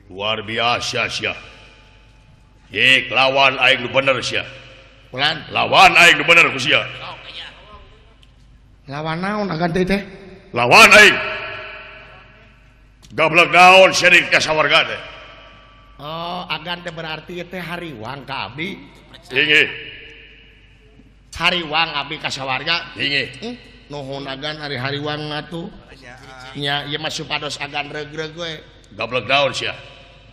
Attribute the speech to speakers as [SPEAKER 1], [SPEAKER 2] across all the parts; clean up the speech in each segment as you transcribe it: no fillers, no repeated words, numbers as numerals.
[SPEAKER 1] luar biasa sia. Lawan aing nu bener sia.
[SPEAKER 2] Ulan
[SPEAKER 1] Lawan aing nu bener ku sia.
[SPEAKER 2] lawan naon agan teh?
[SPEAKER 1] Lawan aing. Gablek naon sia di kasawarga teh.
[SPEAKER 2] Oh, agan teh berarti teh hariwang ka abdi.
[SPEAKER 1] Inggih.
[SPEAKER 2] Hariwang abdi kasawarga.
[SPEAKER 1] Inggih.
[SPEAKER 2] Nuhun agan hari hariwang atuh. Nya ieu mah supados agan regreg we.
[SPEAKER 1] Gablek naon sia.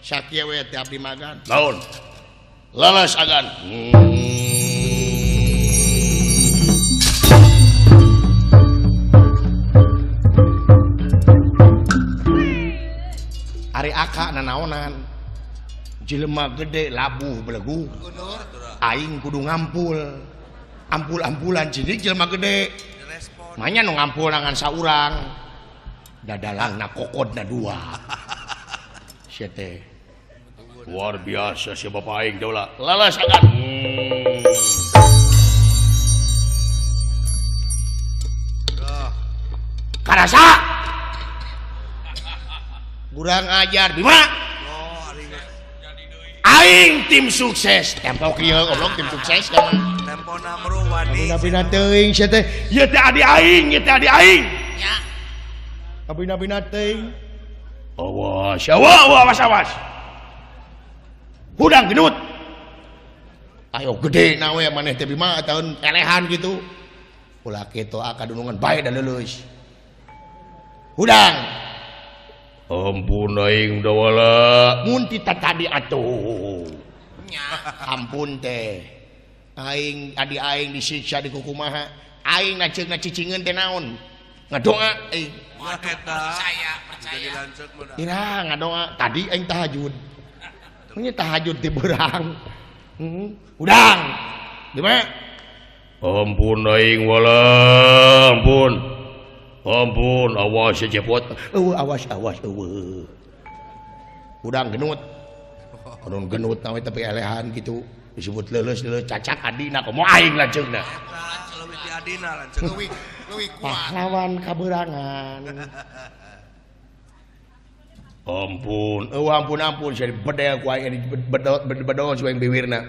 [SPEAKER 2] Sakieu we teh abdi magan.
[SPEAKER 1] Naon? Lalas agan.
[SPEAKER 2] Ari aka nanaonan. Jelema gede labuh belegu. Aing kudu ngampul. Ampul-ampulan cilik jelema gede. Manya nu ngampul nangan saurang. Dadalangna kokodna dua. Sia teh.
[SPEAKER 1] Luar biasa si bapak aing daulah. Lalas agan.
[SPEAKER 2] Karasa. Kurang ajar Bima. Aing tim sukses. Tempo kieu goblok tim sukses kan.
[SPEAKER 3] Tempo namru wadi.
[SPEAKER 2] Abina teuing sia teh. Ieu teh adi aing, ieu teh adi aing. Nya. Abina teuing.
[SPEAKER 1] Awas, awas.
[SPEAKER 2] Hudang genut. Ayo gede na we maneh teh Bima tahun elehan gitu. Ulah kitu akadunungan bae da leuleus. Hudang.
[SPEAKER 1] Ampun aing dawala.
[SPEAKER 2] Mun tita tadi atuh. Ampun teh. Aing adi aing disiksa di kukumaha. Aing naceugna cicingeun teh naon? Ngadoa
[SPEAKER 3] Percaya.
[SPEAKER 2] Ira ngadoa. Tadi aing tahajud. Nya tahajud di berang. Udang. Di mana?
[SPEAKER 1] Ampun aing wala. Ampun, awas ya cepot.
[SPEAKER 2] Awas eueuh. Udang genut. Orang genut nawe tapi elehan gitu. Disebut leuleus cacak adina komo aing lanceugna.
[SPEAKER 3] Leuwih ti adina lanceuk. Leuwih kuat.
[SPEAKER 2] Pahlawan kaberangan. Ampun saya bedel ku aing bedol sueng bibirna.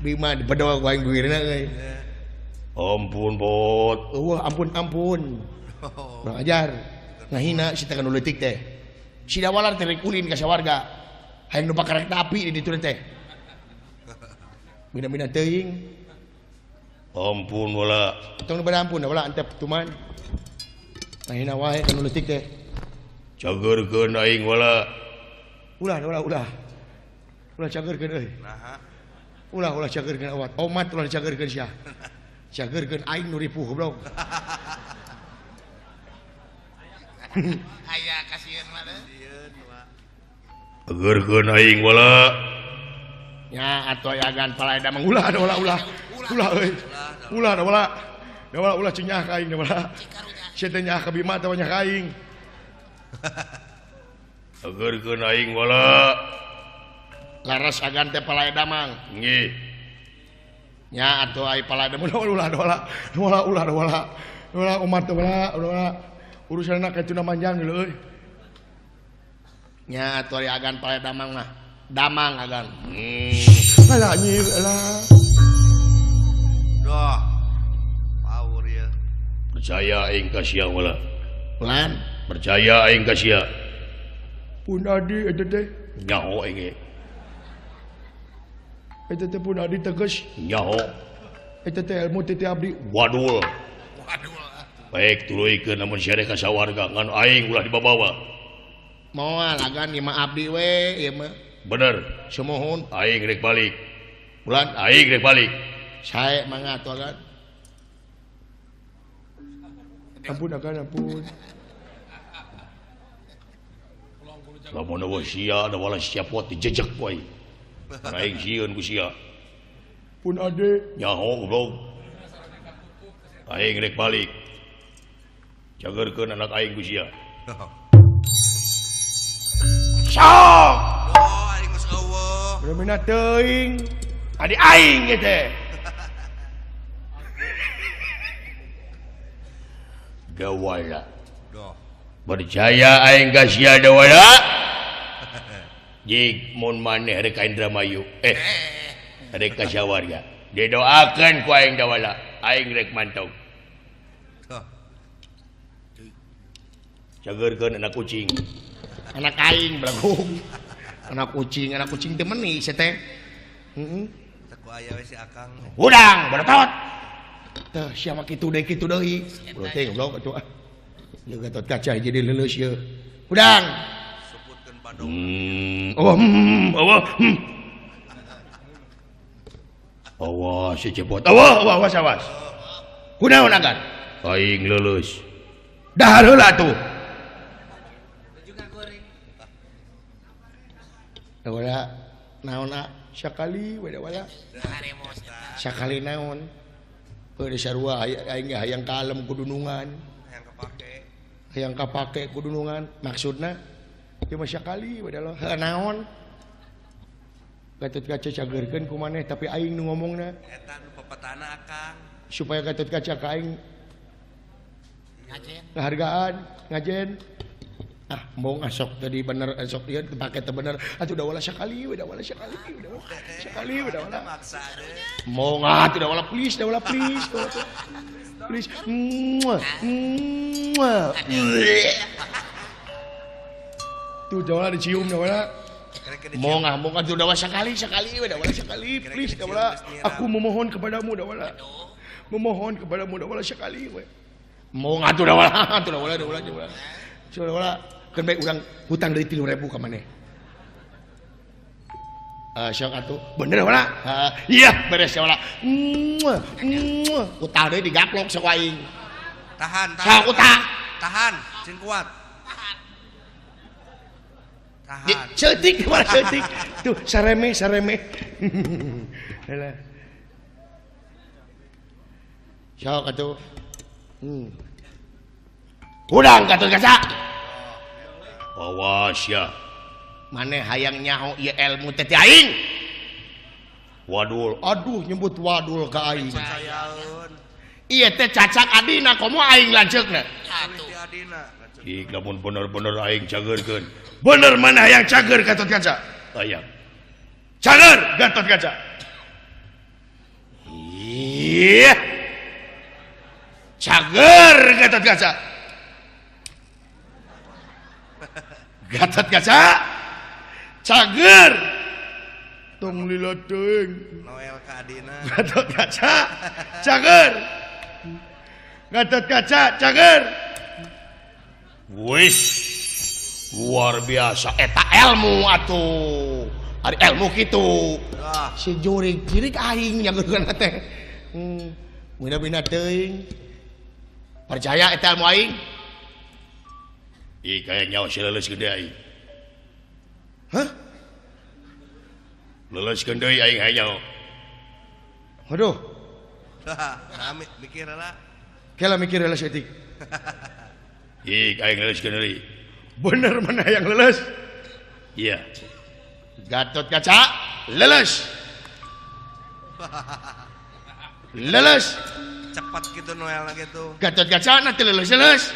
[SPEAKER 2] Bima di bedol ku aing bibirna euy.
[SPEAKER 1] Ampun bot.
[SPEAKER 2] Ampun. Kurang ajar. Ngahina si teh leutik teh. Si dawalar teh rek ulin ka sawarga. Hayang nu pakarek api di ditu teh. Bina-bina teuing.
[SPEAKER 1] Ampun wala.
[SPEAKER 2] Tong nu bada ampun wala antep tuman. Ngahina wae ka leutik teh.
[SPEAKER 1] Cageurkeun aing wala.
[SPEAKER 2] Ulah cageurkeun euy.
[SPEAKER 3] Naha.
[SPEAKER 2] Ulah cageurkeun awat. Omat ulah cageurkeun sia. Cageurkeun aing nu ripuh goblok.
[SPEAKER 3] Aya kasieun mah teh.
[SPEAKER 1] Cageurkeun aing wala.
[SPEAKER 2] Nya atuh aya agan palaeda mangulah ulah euy. Ulah cing nyah ka aing ulah. Sia teh nyah ka Bima teh nyah ka aing.
[SPEAKER 1] Cageurkeun aing wala.
[SPEAKER 2] Laras agan teh palaeda mang.
[SPEAKER 1] Nggih.
[SPEAKER 2] Nya atuh ai palaeda ulah umat teh ulah urusanna kitu manjang deuleu euy. Nya atuh ari agan palaeda mang mah. Damang agan. Alah nyir alah.
[SPEAKER 3] Doh. Power ya.
[SPEAKER 1] Percaya aing ka sia wala.
[SPEAKER 2] Pelan.
[SPEAKER 1] Percaya aing ka sia.
[SPEAKER 2] Pun adi eta teh.
[SPEAKER 1] Nyaho aing.
[SPEAKER 2] Eta teh pun adi tegas.
[SPEAKER 1] Nyaho.
[SPEAKER 2] Eta teh ilmu teh abdi.
[SPEAKER 1] Wadul. Baik tuluikeun namun sia ka sawarga ngan aing ulah dibabawa.
[SPEAKER 2] Moal agan ieu mah abdi we ieu mah.
[SPEAKER 1] Bener.
[SPEAKER 2] Sumohun.
[SPEAKER 1] Aing rek balik.
[SPEAKER 2] Bulan
[SPEAKER 1] Aing rek balik.
[SPEAKER 2] sae mangga atuh agan. Ampun agan ampun.
[SPEAKER 1] Lamun eueuh sia da wala siapot dijejek wae. Aing sieun ku sia.
[SPEAKER 2] Pun ade.
[SPEAKER 1] Nyaho goblok. Aing rek balik. Cageurkeun anak aing ku sia.
[SPEAKER 2] Sok.
[SPEAKER 3] Doh aing geus eueuh.
[SPEAKER 2] Bener-bener teuing. Adi aing ge teh.
[SPEAKER 1] dawala
[SPEAKER 3] Doh.
[SPEAKER 1] percaya aing ka sia dawala jik mun maneh rek ka Indramayu rek ka sawarga didoakeun ku aing dawala aing rek mantau
[SPEAKER 3] Doh.
[SPEAKER 1] cageurkeun anak kucing
[SPEAKER 2] anak aing belagong anak kucing teu meuni sia teh heeh
[SPEAKER 3] Teku aya we si Akang.
[SPEAKER 2] udang baratot teh sia mah kitu deui bro teh goblok atuh ya Gatot Kaca jadi leuleus ye udang
[SPEAKER 3] Sebutkeun padong.
[SPEAKER 1] awas si cepot awas
[SPEAKER 2] kunaon agan
[SPEAKER 1] aing leuleus
[SPEAKER 2] dahar heula tuh dawala naonna sakali we dawala sakali naon heuh sarua aing hayang kalem kudunungan
[SPEAKER 3] Yang kepake.
[SPEAKER 2] hayang kapake kudunungan maksudna ieu mah sakali we dawala heuh naon Gatot Kaca cageurkeun ku maneh tapi aing nu ngomongna
[SPEAKER 3] Eta nu pepetana Akang.
[SPEAKER 2] supaya Gatot Kaca ka aing ngahargaan ngajen mau ngasok tadi bener esok dia pakai teh bener atuh udah wala sakali udah wala
[SPEAKER 3] Maksa deh.
[SPEAKER 2] mau ngat udah wala please please tuh jawala dicium jawala mau ngat udah wala sakali please jawala aku memohon kepadamu udah wala sakali we mau ngat udah wala kan baik urang hutang dari 3.000 ka maneh sok atuh bener wala iya beres wala utang deui digaplok sok aing
[SPEAKER 3] Tahan.
[SPEAKER 2] sok utang
[SPEAKER 3] Tahan, sing kuat. Tahan.
[SPEAKER 2] seutik mana seutik tuh sareme Helah. Sok atuh udang Gatot Kaca
[SPEAKER 1] awas ya
[SPEAKER 2] maneh hayang nyaho ieu ilmu teh ti aing
[SPEAKER 1] wadul
[SPEAKER 2] aduh nyebut wadul ka aing
[SPEAKER 3] Sayaeun.
[SPEAKER 2] ieu teh cacak adina komo aing lanceukna
[SPEAKER 3] Atuh. Ti adina.
[SPEAKER 1] jik lamun bener-bener aing cageurkeun
[SPEAKER 2] bener mana hayang cager Gatot Kaca
[SPEAKER 1] hayang
[SPEAKER 2] cager Gatot Kaca iya cager Gatot Kaca Gatot Kaca cager tong lila teuing
[SPEAKER 3] Noel ka adina.
[SPEAKER 2] Gatot Kaca cager Gatot Kaca cager
[SPEAKER 1] wis luar biasa
[SPEAKER 2] eta ilmu atuh ari ilmu kitu
[SPEAKER 3] Dah.
[SPEAKER 2] si jurig cirik aing nyageurkeun teh mina-mina teuing percaya eta ilmu aing
[SPEAKER 1] ih kayak nyawa si leuleus gede aing
[SPEAKER 2] hah
[SPEAKER 1] leuleuskeun deui aing hayang
[SPEAKER 2] aduh
[SPEAKER 3] Kami mikir lah.
[SPEAKER 2] kela mikir heula seutik
[SPEAKER 1] ih aing leuleuskeun deui
[SPEAKER 2] bener mana yang leuleus
[SPEAKER 1] iya
[SPEAKER 2] Gatot Kaca leuleus
[SPEAKER 3] Cepat gitu Noel gitu.
[SPEAKER 2] Gatot Kaca nanti leuleus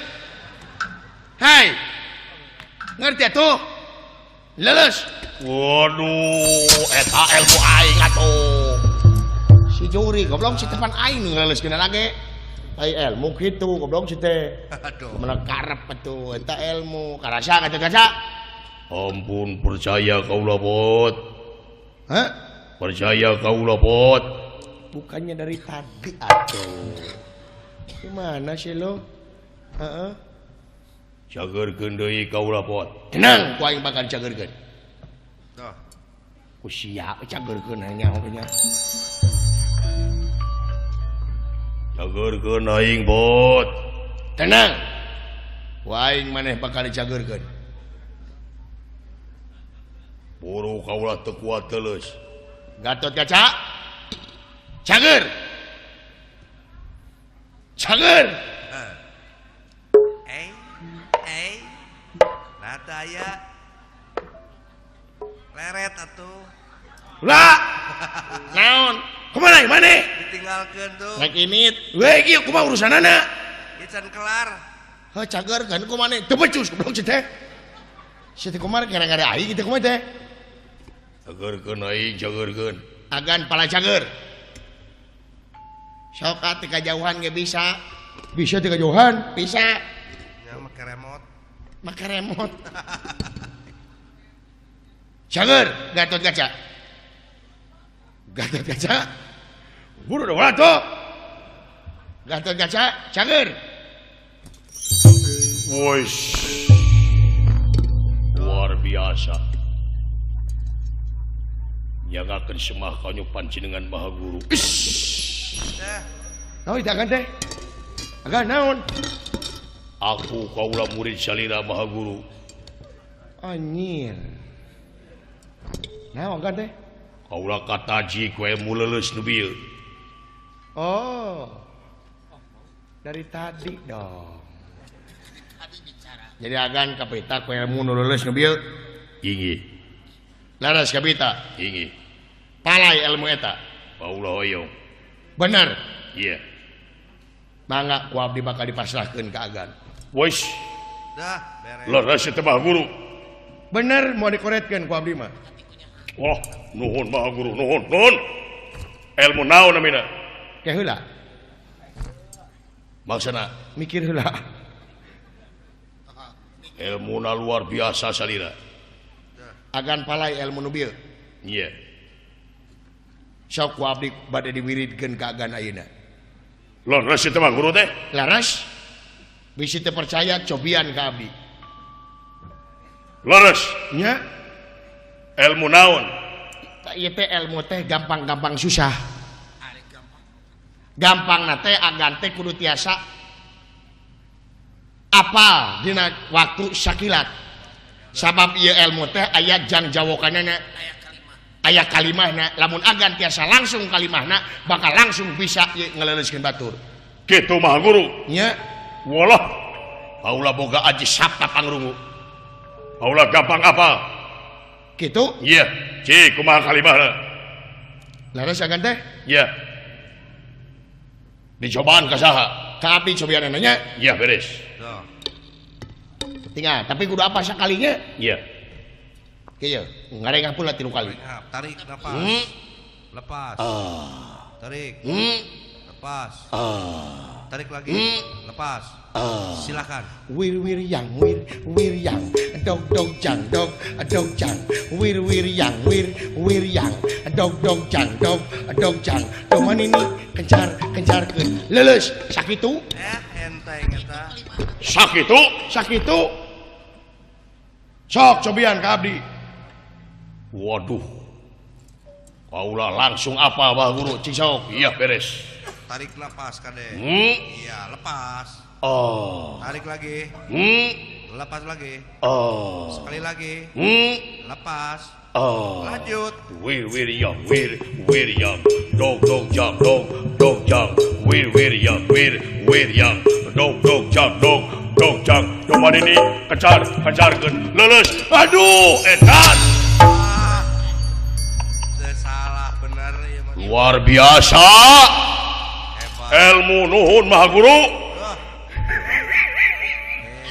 [SPEAKER 2] hai ngerti atuh leuleus
[SPEAKER 1] waduh eta ilmu aing atuh
[SPEAKER 2] si juri goblok si tepan aing nu ngeleuskeun lagi ai ilmu kitu goblok si teh
[SPEAKER 3] Aduh.
[SPEAKER 2] mana karep atuh eta ilmu karasa Gatot Kaca
[SPEAKER 1] ampun percaya kaula pot
[SPEAKER 2] hah
[SPEAKER 1] percaya kaula pot
[SPEAKER 2] bukannya dari tadi atuh gimana sih lo heeh
[SPEAKER 1] cageurkeun deui kaula pot
[SPEAKER 2] tenang ku aing bakal cageurkeun
[SPEAKER 3] Tuh.
[SPEAKER 2] ku sia cageurkeun nyaho nya
[SPEAKER 1] cageurkeun aing pot
[SPEAKER 2] tenang ku aing maneh bakal dicageurkeun
[SPEAKER 1] buru kaula teu kuat teuleus
[SPEAKER 2] Gatot Kaca cager
[SPEAKER 3] Nataya leret atuh
[SPEAKER 2] lah naon kumaha mana
[SPEAKER 3] ditinggalkeun tuh
[SPEAKER 2] naik ini we ieu kumaha urusanana
[SPEAKER 3] Ican kelar.
[SPEAKER 2] Heuh cager kan kumaha teu becus goblok si teh. Si teh kumaha gara-gara aing kitu kumaha teh?
[SPEAKER 1] Cagerkeun aing cagerkeun.
[SPEAKER 2] Agan pala cager. Sok atuh kajauhan ge bisa. Bisa teh kajauhan? Bisa.
[SPEAKER 3] Ya make remote.
[SPEAKER 2] Make remote. Cager, Gatot Kaca. Gatot Kaca. Buru dah wala tuh. Gatot Kaca, cager.
[SPEAKER 1] Woish. Luar biasa. Nyagakeun semah kanyupan dengan Maha Guru.
[SPEAKER 2] Naon itu agan teh? Agan naon?
[SPEAKER 1] Aku kaula murid salira Maha Guru.
[SPEAKER 2] Anjir. Naon agan teh?
[SPEAKER 1] Kaula kataji ku ilmu leuleus nu bieu.
[SPEAKER 2] Oh. Dari tadi dong. Jadi agan kapita ku ilmu nu leuleus nu bieu.
[SPEAKER 1] Inggih,
[SPEAKER 2] Laras kapita.
[SPEAKER 1] inggih.
[SPEAKER 2] Palai ilmu eta.
[SPEAKER 1] Kaula hoyong.
[SPEAKER 2] Bener.
[SPEAKER 1] Iya.
[SPEAKER 2] Mangga ku abdi bakal dipasrahkeun ka agan.
[SPEAKER 1] Woish.
[SPEAKER 3] Dah, beres.
[SPEAKER 1] Leres teh Maha Guru.
[SPEAKER 2] Bener mau dikoretkeun ku abdi mah.
[SPEAKER 1] Wah, nuhun Maha Guru, nuhun, nuhun. Ilmu naon namina?
[SPEAKER 2] Teh heula,
[SPEAKER 1] Maksana
[SPEAKER 2] mikir heula.
[SPEAKER 1] ilmuna luar biasa salira.
[SPEAKER 2] Agan palai ilmu nu bieu.
[SPEAKER 1] Iya.
[SPEAKER 2] Sok ku abdi bade diwiridkeun ka agan ayeuna.
[SPEAKER 1] Leres teh Maha Guru teh.
[SPEAKER 2] Laras bisi teu percaya cobian ka abdi.
[SPEAKER 1] Leres.
[SPEAKER 2] Nya,
[SPEAKER 1] Ilmu naon?
[SPEAKER 2] tak ieu teh ilmu teh gampang-gampang susah. Gampang teh agan teh kudu tiasa apal dina waktu sakilat. Sabab ieu ilmu teh aya jang jawokanana, aya kalimahna. Lamun agan tiasa langsung kalimahna bakal langsung bisa ieu ngeleleskeun batur.
[SPEAKER 1] Kitu Maha Guru.
[SPEAKER 2] Nya,
[SPEAKER 1] Walah. Kaula boga aji sabta pangrungu. Kaula gampang apa?
[SPEAKER 2] kitu.
[SPEAKER 1] Iya. Ci kumaha kalimahna?
[SPEAKER 2] Laras agan teh
[SPEAKER 1] Iya. Dicobaan ka saha?
[SPEAKER 2] ka abdi cobianana nya.
[SPEAKER 1] Iya beres.
[SPEAKER 3] Tuh.
[SPEAKER 2] Tinggal, tapi kudu apa sakalinya?
[SPEAKER 1] Iya.
[SPEAKER 2] Kieu, ngarengah pula 3 kali.
[SPEAKER 3] Nah, tarik nafas. Lepas. Tarik. Lepas. Tarik lagi. Lepas. Silakan.
[SPEAKER 2] Wir yang dog jang dog jang wir yang dog jang cuman ini kencarkeun leuleus sakitu
[SPEAKER 3] Enteng eta.
[SPEAKER 2] sakitu sok cobian ka abdi.
[SPEAKER 1] Waduh. Kaula langsung apa Maha Guru? Cing sok. Iya beres.
[SPEAKER 3] Tarik nafas kade.
[SPEAKER 1] Hmm.
[SPEAKER 3] Iya, lepas.
[SPEAKER 1] Oh.
[SPEAKER 3] Tarik lagi. Lepas lagi.
[SPEAKER 1] Oh.
[SPEAKER 3] Sekali lagi. Lepas.
[SPEAKER 1] Oh.
[SPEAKER 3] Lanjut.
[SPEAKER 1] Wir yang dog jang wir yang dog jang cuman ini kencarkeun leuleus. Aduh edan.
[SPEAKER 3] Salah bener ya mah.
[SPEAKER 1] Luar biasa.
[SPEAKER 3] Hebat.
[SPEAKER 1] Ilmu nuhun Maha Guru.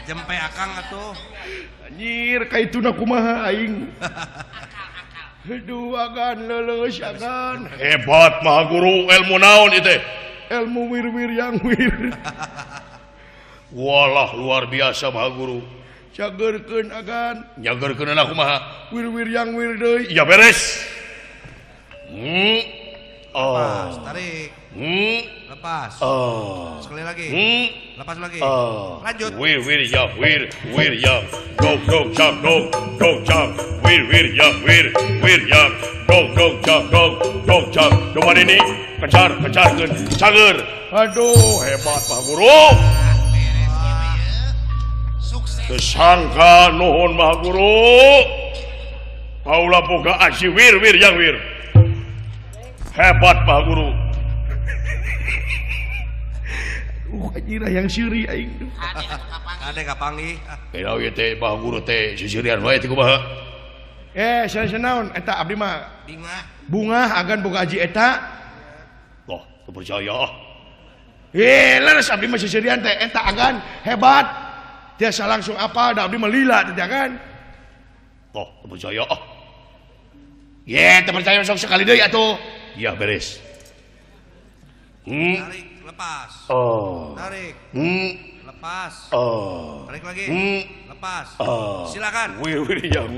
[SPEAKER 3] Jempe akang atuh.
[SPEAKER 2] Anjir kaituna kumaha aing. Aduh agan leuleus agan.
[SPEAKER 1] Hebat Maha Guru. Ilmu naon ieu teh?
[SPEAKER 2] Ilmu wir yang wir.
[SPEAKER 1] Walah luar biasa Maha Guru.
[SPEAKER 2] Cagerkeun agan.
[SPEAKER 1] Nyagerkeun aku kumaha?
[SPEAKER 2] Wir yang wir deui.
[SPEAKER 1] Iya beres.
[SPEAKER 3] Lepas, tarik. Lepas. Sekali lagi. Lepas lagi. Lanjut.
[SPEAKER 1] Wir yang dog jang wir yang dog jang cuman ini kencarkeun cager. Aduh hebat Pak Guru. Kesangka nuhun Maha Guru. Kaula boga aji wir yang wir. Hebat Pak Guru.
[SPEAKER 2] Anjir yang syuri aing.
[SPEAKER 3] Ade kapangi.
[SPEAKER 1] Kira ieu teh Maha Guru teh sisirian wae teh kumaha?
[SPEAKER 2] Saya naon eta abdi mah
[SPEAKER 3] Bingah.
[SPEAKER 2] bunga agan boga aji eta.
[SPEAKER 1] Loh, teu percaya ah.
[SPEAKER 2] leres abdi mah sisirian teh eta agan hebat. Tiasa langsung apa da abdi mah lila teh kan.
[SPEAKER 1] Oh, teu percaya.
[SPEAKER 2] Ye, teu percaya sok sekali deui atuh.
[SPEAKER 1] Iya beres.
[SPEAKER 3] Tarik, lepas. Tarik. Lepas. Tarik lagi. Lepas. Silakan.
[SPEAKER 1] Wir yang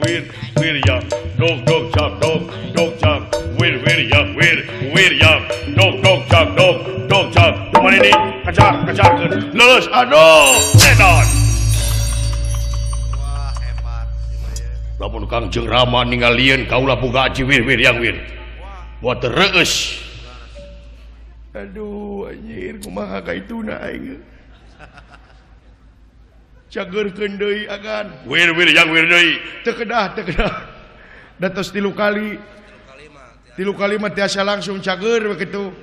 [SPEAKER 1] dog jam wir yang dog jam cuman ini kecarkeun leus aduh edan
[SPEAKER 3] Wah, hebat.
[SPEAKER 1] lamun Kangjeng Rama ningalieun kaula boga aji wir yang buat tereueus aduh anjir kumaha ka ituna aing cageurkeun deui agan wir yang deui teu kedah datos 3 kali mah tiasa langsung cager begitu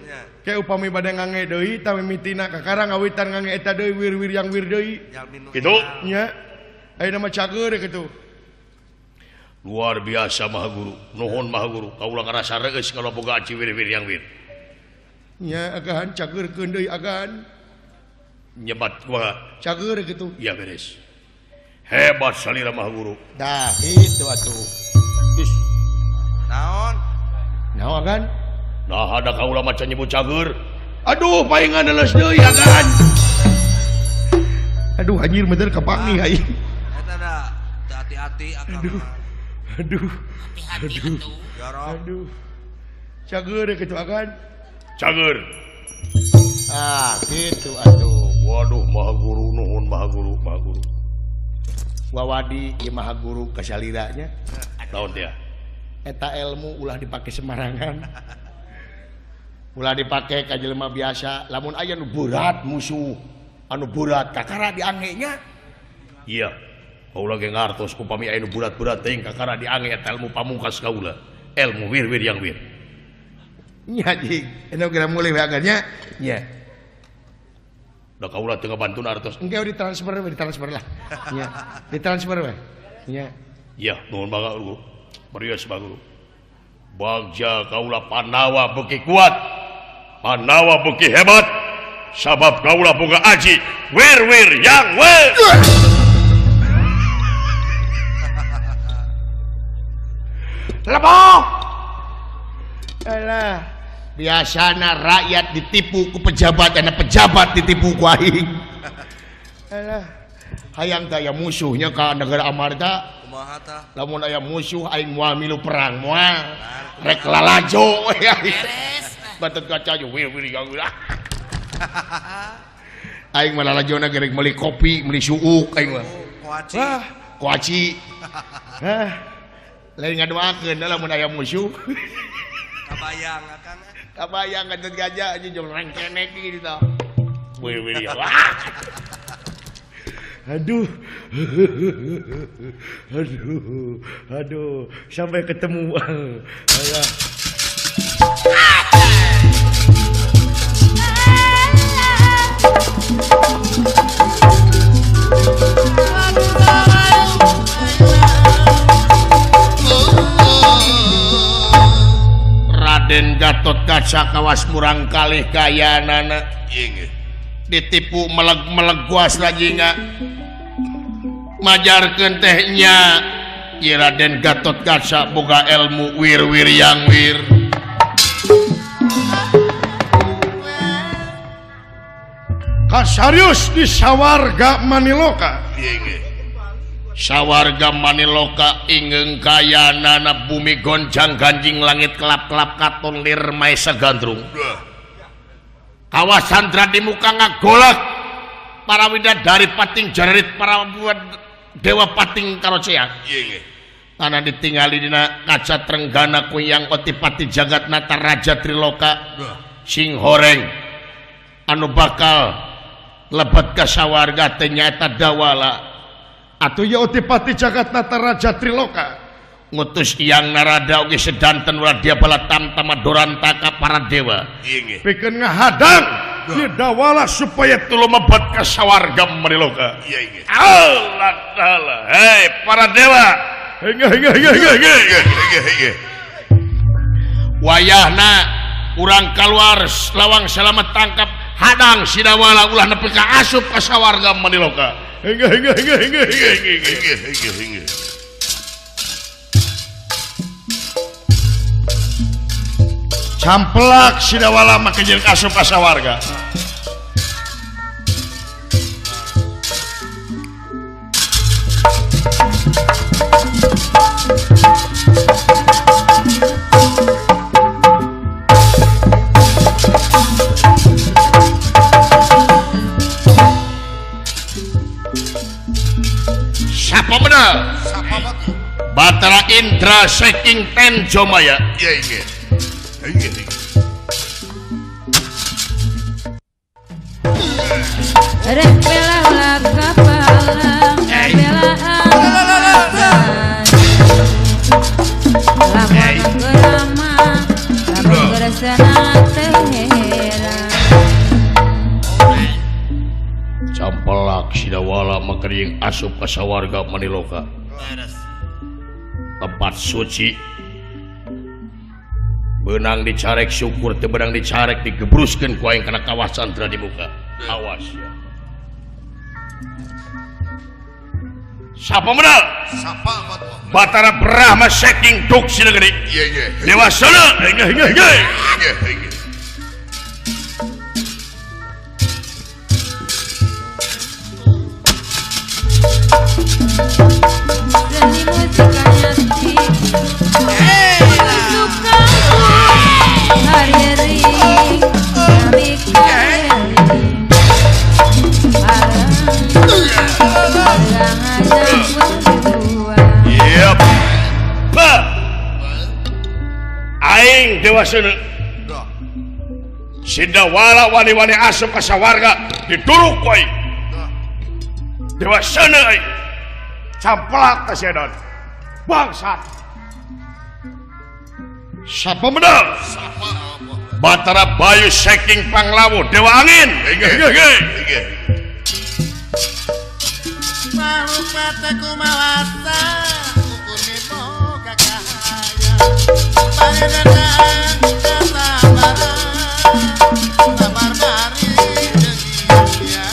[SPEAKER 1] kayak upami bade ngange deui tah mimitina kakarang awitan ngange eta deui wir yang deui kitu nya ayeuna mah cager kitu luar biasa Maha Guru nuhun Maha Guru kaula ngarasa reueus kalau boga aci wir yang nya agan cageurkeun deui agan nyebat kumaha cager kitu ya beres hebat salira Maha Guru
[SPEAKER 2] dah itu atuh
[SPEAKER 3] Naon?
[SPEAKER 2] naon kan
[SPEAKER 1] nah ada kaula macan nyebut cager
[SPEAKER 2] aduh paingan leus deui agan aduh anjir bener kepangi aing
[SPEAKER 3] Eta da hati-hati akang.
[SPEAKER 2] aduh
[SPEAKER 3] Jorok.
[SPEAKER 2] cager kitu agan
[SPEAKER 1] cager
[SPEAKER 2] gitu atuh
[SPEAKER 1] waduh Maha Guru nuhun Maha Guru
[SPEAKER 2] wawadi ieu Maha Guru kasaliranya
[SPEAKER 1] naon teh
[SPEAKER 2] eta ilmu ulah dipake sembarangan ulah dipake ka jelema biasa lamun aya nu berat musuh anu berat kakara diangenya
[SPEAKER 1] iya kaula ge ngartos upami aya nu berat-berat teuing kakara diange eta ilmu pamungkas kaula ilmu wir yang
[SPEAKER 2] nya jing anu kira mulih we agarnya nya
[SPEAKER 1] da kaula teu ngabantu artos
[SPEAKER 2] engke ditransfer lah nya ditransfer we nya
[SPEAKER 1] iya nuhun Maha Guru Marius Maha Guru bagja kaula Panawa beuki kuat Panawa beuki hebat sabab kaula boga aji wir yang
[SPEAKER 2] lebok alah biasana rakyat ditipu ku pejabat ana pejabat ditipu ku aing alah hayang teh aya musuhnya ka negara amarta
[SPEAKER 3] Kumaha tah?
[SPEAKER 2] lamun aya musuh aing moal milu perang moal rek lalajo we batet kaca jo wir yang aing mah lalajona gerek meuli kopi meuli suuk aing mah
[SPEAKER 3] Kuaci.
[SPEAKER 2] kuaci lain ngadoakeun lamun aya musuh
[SPEAKER 3] Kabayang akang.
[SPEAKER 2] kabayang kan gajah aja jong rengkenek gitu tah
[SPEAKER 1] wir yang
[SPEAKER 2] aduh sampai ketemu alah Raden Gatot Kaca kawas murang kalih kayanana ditipu meleg-meleg lagi nggak majarkeun tehnya Raden Gatot Kaca boga ilmu wir yang kasarius di sawarga Maniloka sawarga Maniloka ingeng kayanana bumi goncang ganjing langit kelap-kelap katon lir maesa gandrung kawasan di muka ngagolak para widadari pating jarit para dewa pating karoceak karena ditinggali dina kaca trenggana kuyang otipati jagat nata raja Triloka sing horeng anu bakal lebet ke sawarga ternyata dawala atau ya otipati jagat nata raja Triloka ngutus yang narada oge sedanten ulah dia bala tamtama dorantaka para dewa pikeun ngahadang dia dawala supaya tuluy mebet ka sawarga Maniloka Allah hei para dewa wayahna urang keluar lawang selamat tangkap hadang sidawala ulah nepi ka asup ka sawarga Maniloka.
[SPEAKER 1] Hingga.
[SPEAKER 2] Camplak sidawala make jeung asup ka sawarga. Sapa bener? Batara Indra saking Ten Jomaya.
[SPEAKER 4] Rek bela ulah kapalang lamun gerama lamun geresana tehera
[SPEAKER 2] Campelak sidawala make jeung asup ka sawarga Maniloka. Tempat suci benang dicarek syukur teu benang dicarek digebruskeun ku aing kana kawah Candra di muka. Awas ya. Sapa menal? Batara Brahma saking Duk Sinegeri. Dewa Sana. Hingga.
[SPEAKER 4] seni musikanya ti suka hari-hari kami
[SPEAKER 2] Yep. Aing Dewa Sana. Sidawala wani-wani asup ka sawarga dituruk ku aing. Dewa Sana aing. Camplak ka sedon. Bangsat. Sapa menang? Batara Bayu saking Panglawu Dewa Angin. Hingga.
[SPEAKER 5] Marupate kumawasa ukuni boga kahaya paredan kasabaran sabar bari dunia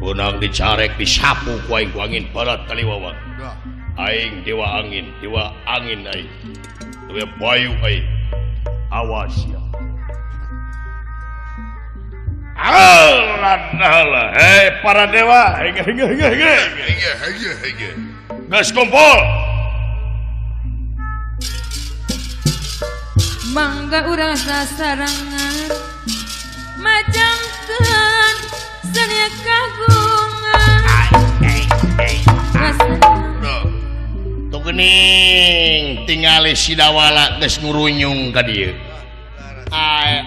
[SPEAKER 2] Benang dicarek disapu ku aing ku angin barat kaliwawang. Aing Dewa Angin aing. Dewa Bayu aing. Awas ya. Allah, hei para dewa, hingga. Gas kumpul.
[SPEAKER 4] mangga urang sasarangan majangkeun seni kagungan
[SPEAKER 2] Tuh geuning tingali sidawala geus ngurunyung ka dieu. Ai.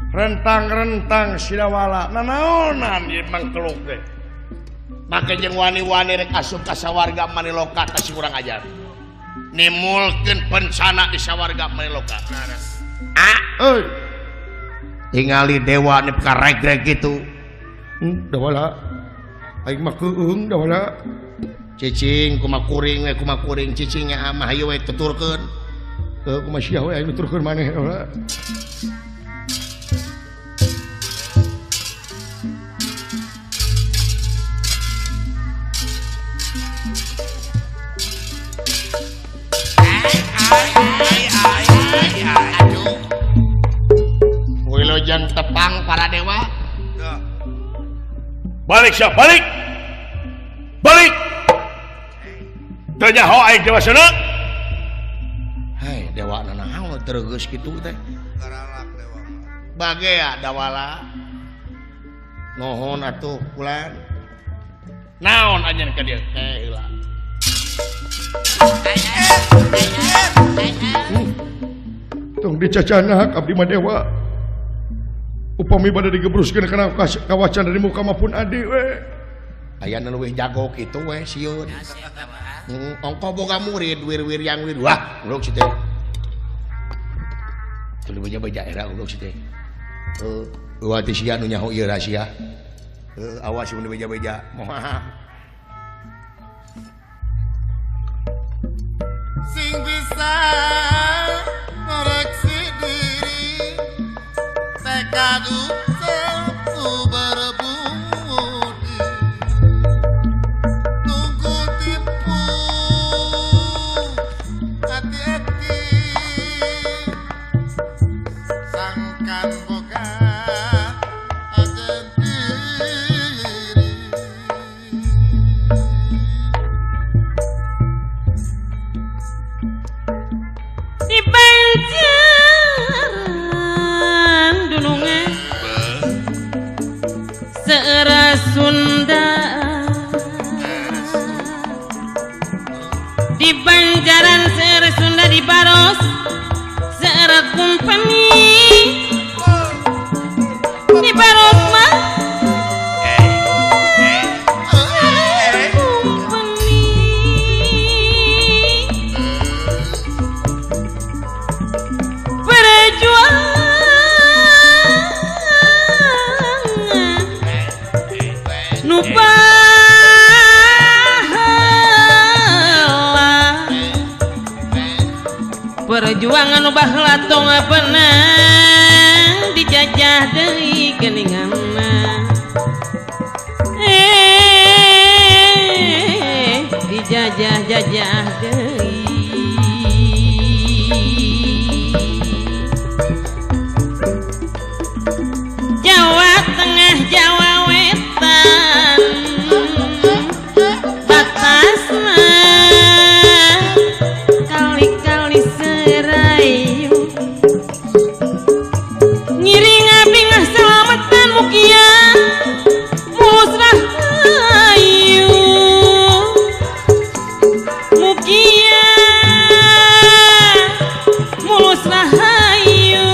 [SPEAKER 2] Rentang-rentang sidawala nanaonan ieu mangkeluk teh. Make jeung wani-wani rek asup ka sawarga Maniloka ka si urang ajar. Nimulkeun pencana di sawarga Maniloka.
[SPEAKER 1] Euy,
[SPEAKER 2] Tingali dewa nu karegreg kitu.
[SPEAKER 1] dawala. Aing mah keueung dawala.
[SPEAKER 2] Cicing kumakuring cicingnya mah hayu we tuturkeun.
[SPEAKER 1] Kumaha sia we aing nuturkeun maneh dawala.
[SPEAKER 2] Wilujeng tepang para dewa.
[SPEAKER 1] Balik siap, balik. Tanya ho aing Dewa Sana.
[SPEAKER 2] Hai dewa nanaon tergeus kitu teh.
[SPEAKER 3] Garalak dewa.
[SPEAKER 2] Bagea dawala. Nuhun atuh kulan. Naon anjeun ka dieu? Heula.
[SPEAKER 1] Tong dicacana abdi mah dewa. Upami bade digebruskeun kana kawacan dari muka maupun adi we.
[SPEAKER 2] Aya nu leuwih jago kitu we sieun. Ongko boga murid wir yang wir. Wah, uluk si teh. Tuluy beja-beja era uluk si teh. Eueuh ti sia nu nyaho ieu rahasia. Awas mun beja-beja. Moal.
[SPEAKER 5] sing bisa koreksi diri tekad usahaku berbudi tunggu tipu hati-hati sangkan boga ajen diri
[SPEAKER 4] di panjang dunungan seera Sunda di Banjaran seera Sunda di Baros seera Kumpeni di Baros mah Kumpeni perjuangan nu baheula perjuangan nu baheula tong penang dijajah deui geuninganna dijajah-jajah deui Jawa Tengah Jawa Wetan batasna kali-kali serayu ngiring abdi ngaselamatan mukia mulus rahayu mukia mulus rahayu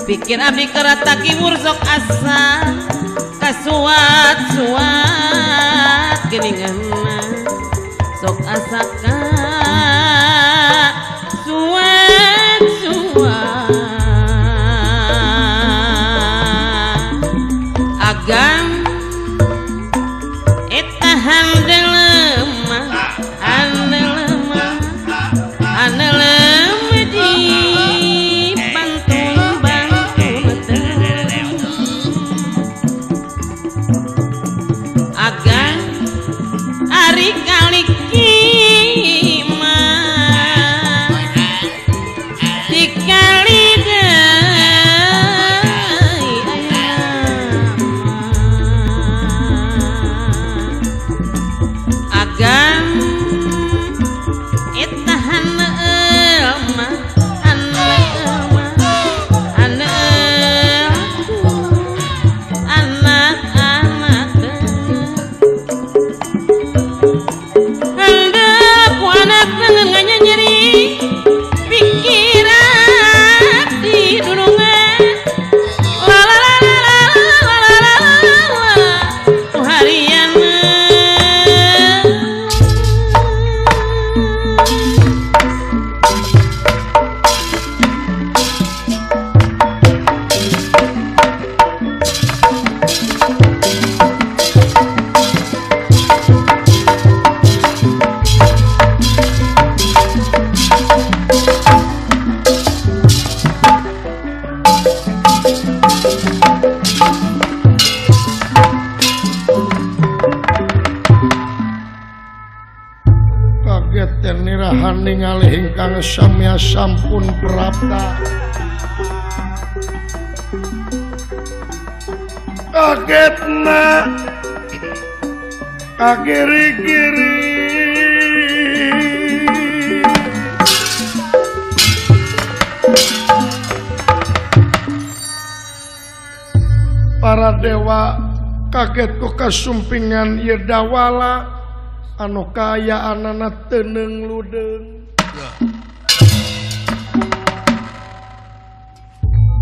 [SPEAKER 4] pikir abdi kerataki wursok asa kasuat-suat geninganna sok asa kasuat-suat agam eta handelema di agan ari kali kima dikali deui
[SPEAKER 1] saha ningali ingkang samya sampun prapta kagetna kagiri-giri para dewa kaget ku kasumpingan ieu dawala anu kayaanana teuneng ludeung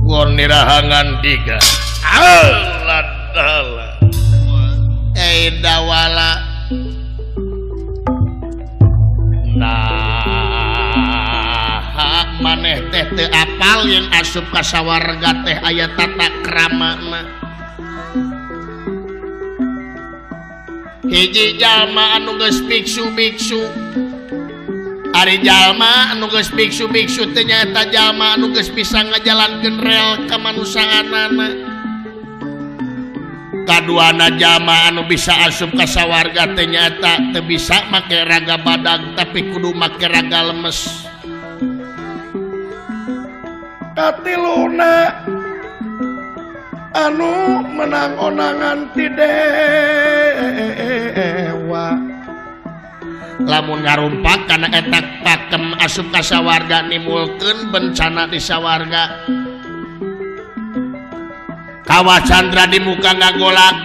[SPEAKER 2] Wonirahangan diga Allah dawala nah maneh teh teu apal yen asup ka sawarga teh aya tata kramana hiji jalma anu geus biksu-biksu ari jalma anu geus biksu-biksu teh nyaeta jalma anu geus bisa ngajalankeun rel kamanusaanana kaduana jalma anu bisa asup ka sawarga teh nyaeta teu bisa make raga badag tapi kudu make raga lemes
[SPEAKER 1] katiluna anu menang onangan ti dewa
[SPEAKER 2] lamun ngarumpak kana eta pakem asup ka sawarga nimulkeun bencana di sawarga kawa Chandra di muka ngagolak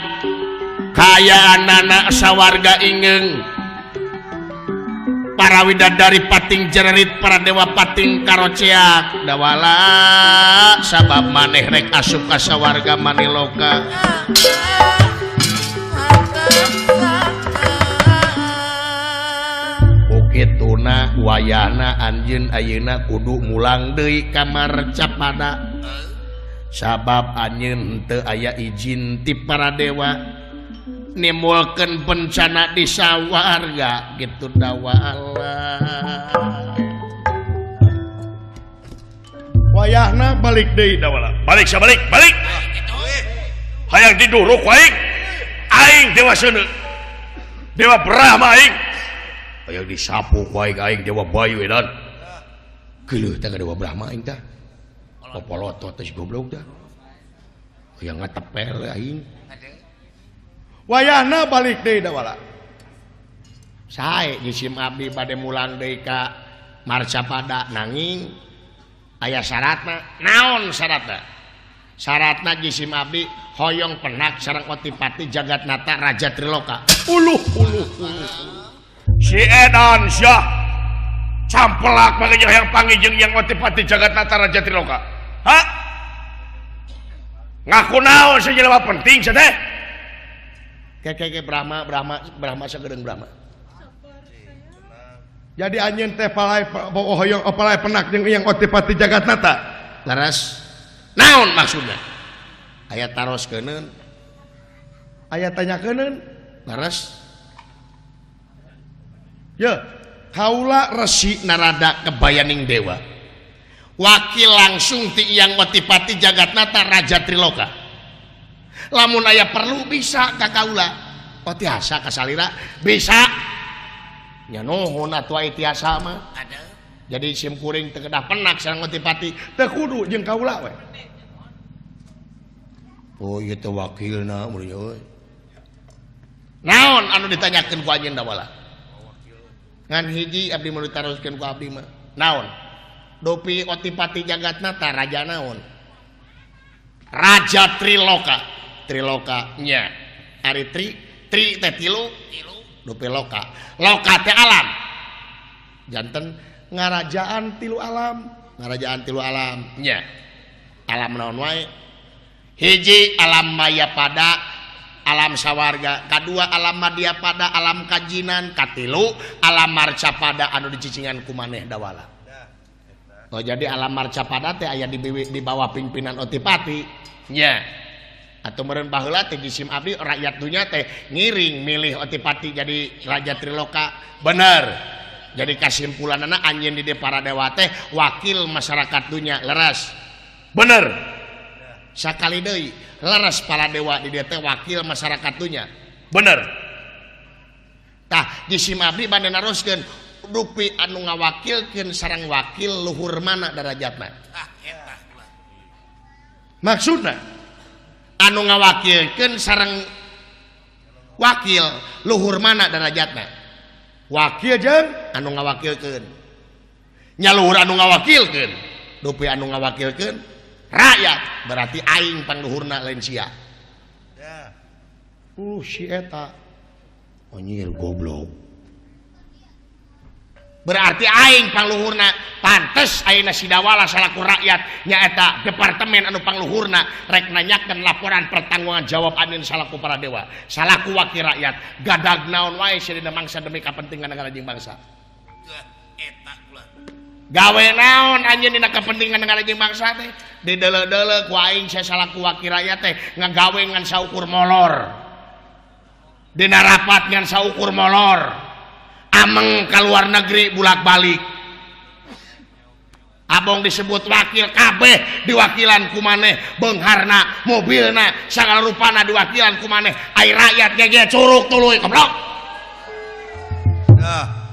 [SPEAKER 2] kayaan anak sawarga ingeng para widadari pating jenerit para dewa pating karoceak dawala sabab maneh rek asup ka sawarga maniloka ukituna wayana anjeun ayeuna kudu mulang deui ka Marcapada sabab anjeun teu aya izin ti para dewa nimulkeun bencana di sawarga gitu dawala
[SPEAKER 1] wayahna balik deui dawala
[SPEAKER 6] balik sabalik balik hayang diduruk aing aing dewa seuneu dewa Brahma aing hayang disapu ku aing dewa Bayu edan geuleuh teh dewa Brahma aing teh popolotot teh goblok teh hayang ngatepel aing
[SPEAKER 1] wayahna balik deui dawala
[SPEAKER 2] sae jisim abdi bade mulang deui ka Marcapada nanging aya syaratna naon syaratna syaratna jisim abdi hoyong penak sareng Otipati Jagatnata Raja Triloka
[SPEAKER 1] uluh
[SPEAKER 6] si edan syah campelak makanya yang pangijeng yang Otipati Jagatnata Raja Triloka ha ngaku naon sajelema penting sadeh
[SPEAKER 2] keke Brahma sagedeung Brahma
[SPEAKER 1] jadi anjeun teh palai hoyong palai penak jeung yang Otipati Jagatnata
[SPEAKER 2] laras naon maksudna aya taroskeun
[SPEAKER 1] aya tanyakeun
[SPEAKER 2] laras
[SPEAKER 1] ye
[SPEAKER 2] kaula Resi Narada kebayaning dewa wakil langsung ti yang Otipati Jagatnata Raja Triloka lamun aya perlu bisa ka kaula oh tiasa ka salira bisa nya nuhun atuh aya tiasa mah ada jadi sim kuring teu kedah penak sareng Otipati
[SPEAKER 1] teu kudu jeung kaula we
[SPEAKER 2] oh ieu teh wakilna mun euy naon anu ditanyakeun ku anjeun dawala ngan hiji abdi mau ditaroskeun ku abdi mah naon Dopi Otipati Jagatnata raja naon Raja Triloka Triloka nya ari tri teh tilu Dopi loka teh alam janten ngarajaan tilu alam nya alam naon wae hiji alam Mayapada alam sawarga kadua alam Madyapada alam kajinan katilu alam Marcapada anu dicicingan ku maneh dawala oh jadi alam Marcapada teh aya di bawah pimpinan Otipati nya atau meureun baheula teh jisim abdi rakyat dunya teh ngiring milih Otipati jadi Raja Triloka bener jadi kasimpulanana anjeun di para dewa teh wakil masyarakat dunya leres
[SPEAKER 6] bener
[SPEAKER 2] sakali deui leres para dewa di dieu teh wakil masyarakat dunya
[SPEAKER 6] bener
[SPEAKER 2] tah jisim abdi bade naroskeun dupi anu ngawakilkeun sareng wakil luhur mana derajatna
[SPEAKER 1] Maksudna
[SPEAKER 2] anu ngawakilkeun sareng wakil luhur mana derajatna
[SPEAKER 1] wakil jeung
[SPEAKER 2] anu ngawakilkeun nya luhur anu ngawakilkeun dupi anu ngawakilkeun rakyat berarti aing pangluhurna lain sia
[SPEAKER 3] Ya.
[SPEAKER 1] si eta
[SPEAKER 2] anjir goblok berarti aing pangluhurna pantes ayeuna sidawala salaku rakyat nyaeta departemen anu pangluhurna rek nanyakeun laporan pertanggungjawaban jawab anin salaku para dewa salaku wakil rakyat gadag naon wae sadina mangsa demi kapentingan negara jeung bangsa gawe naon anjeun dina kepentingan negara jeung bangsa teh dideuleuh-deuleuh ku aing salaku wakil rakyat teh ngagawe ngan saukur molor dina rapat ngan saukur molor ameng ke luar negeri bulak-balik abong disebut wakil kabeh diwakilan ku maneh beungharna mobilna sagala rupana diwakilan ku maneh ai rakyat ge curug tuluy goblok
[SPEAKER 3] Dah.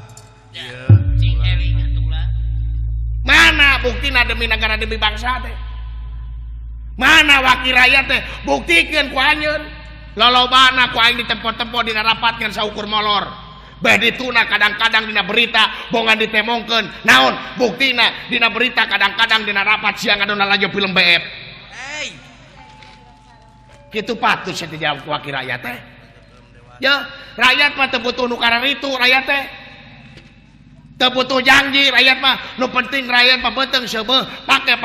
[SPEAKER 2] mana buktina demi negara demi bangsa teh mana wakil rakyat teh buktikeun ku anjeun lolobana ku aing ditempo-tempo dina rapat ngan saukur molor beh dituna kadang-kadang dina berita bongan ditemongkeun naon buktina dina berita kadang-kadang dina rapat siang adona laju film BF
[SPEAKER 3] Hey.
[SPEAKER 2] kitu patut saya dijawab ku wakil rakyat teh ya rakyat mah teu butuh nu kararitu rakyat teh teu butuh janji rakyat mah nu penting rakyat mah beuteung seubeuh pake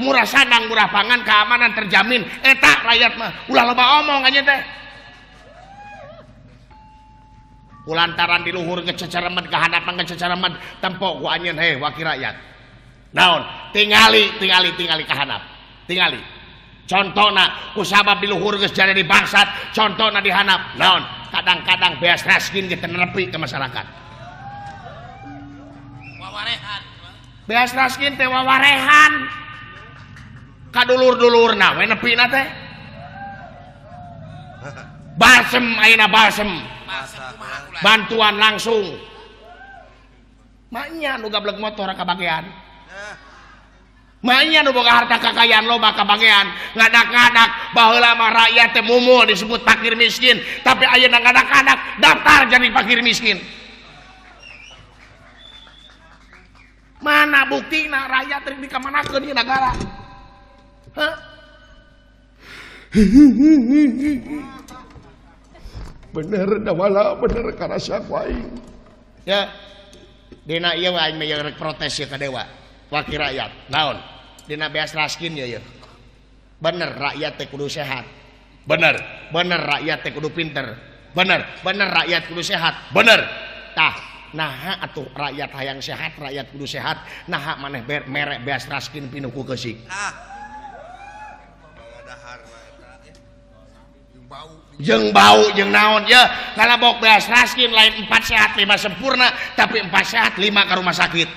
[SPEAKER 2] murah sandang murah pangan keamanan terjamin eta rakyat mah ulah loba omong aja teh kulantaran di luhur ngececeremet kehadapan ngececeremet tempo ku anjeun he wakil rakyat naon tingali kahandap tingali contona ku sabab di luhur geus jadi dibangsat contona dihanap naon kadang-kadang beas raskin ge teu nepi ke masyarakat wawarehan beas raskin teh wawarehan kadulur-dulurna we nepina teh balsem ayeuna balsem bantuan langsung maknya nu gablek motor kabagean maknya nu boga harta kekayaan loba kabagean ngadak-ngadak baheula mah rakyat teh mumu disebut fakir miskin tapi ayeuna ngadak-ngadak daftar jadi fakir miskin mana buktina rakyat teh dikamanakeun di negara hah
[SPEAKER 1] bener dawala bener karasa ku aing
[SPEAKER 2] ya dina ieu aing mah rek protes ya ka dewa wakil rakyat naon dina beas raskin ya bener rakyat teh kudu sehat bener rakyat teh kudu pinter bener rakyat kudu sehat bener tah naha atuh rakyat hayang sehat rakyat kudu sehat naha maneh merek beas raskin pinu ku keusik jeung bau jeung naon ya kalabok beas raskin lain 4 sehat 5 sempurna tapi 4 sehat 5 ka rumah sakit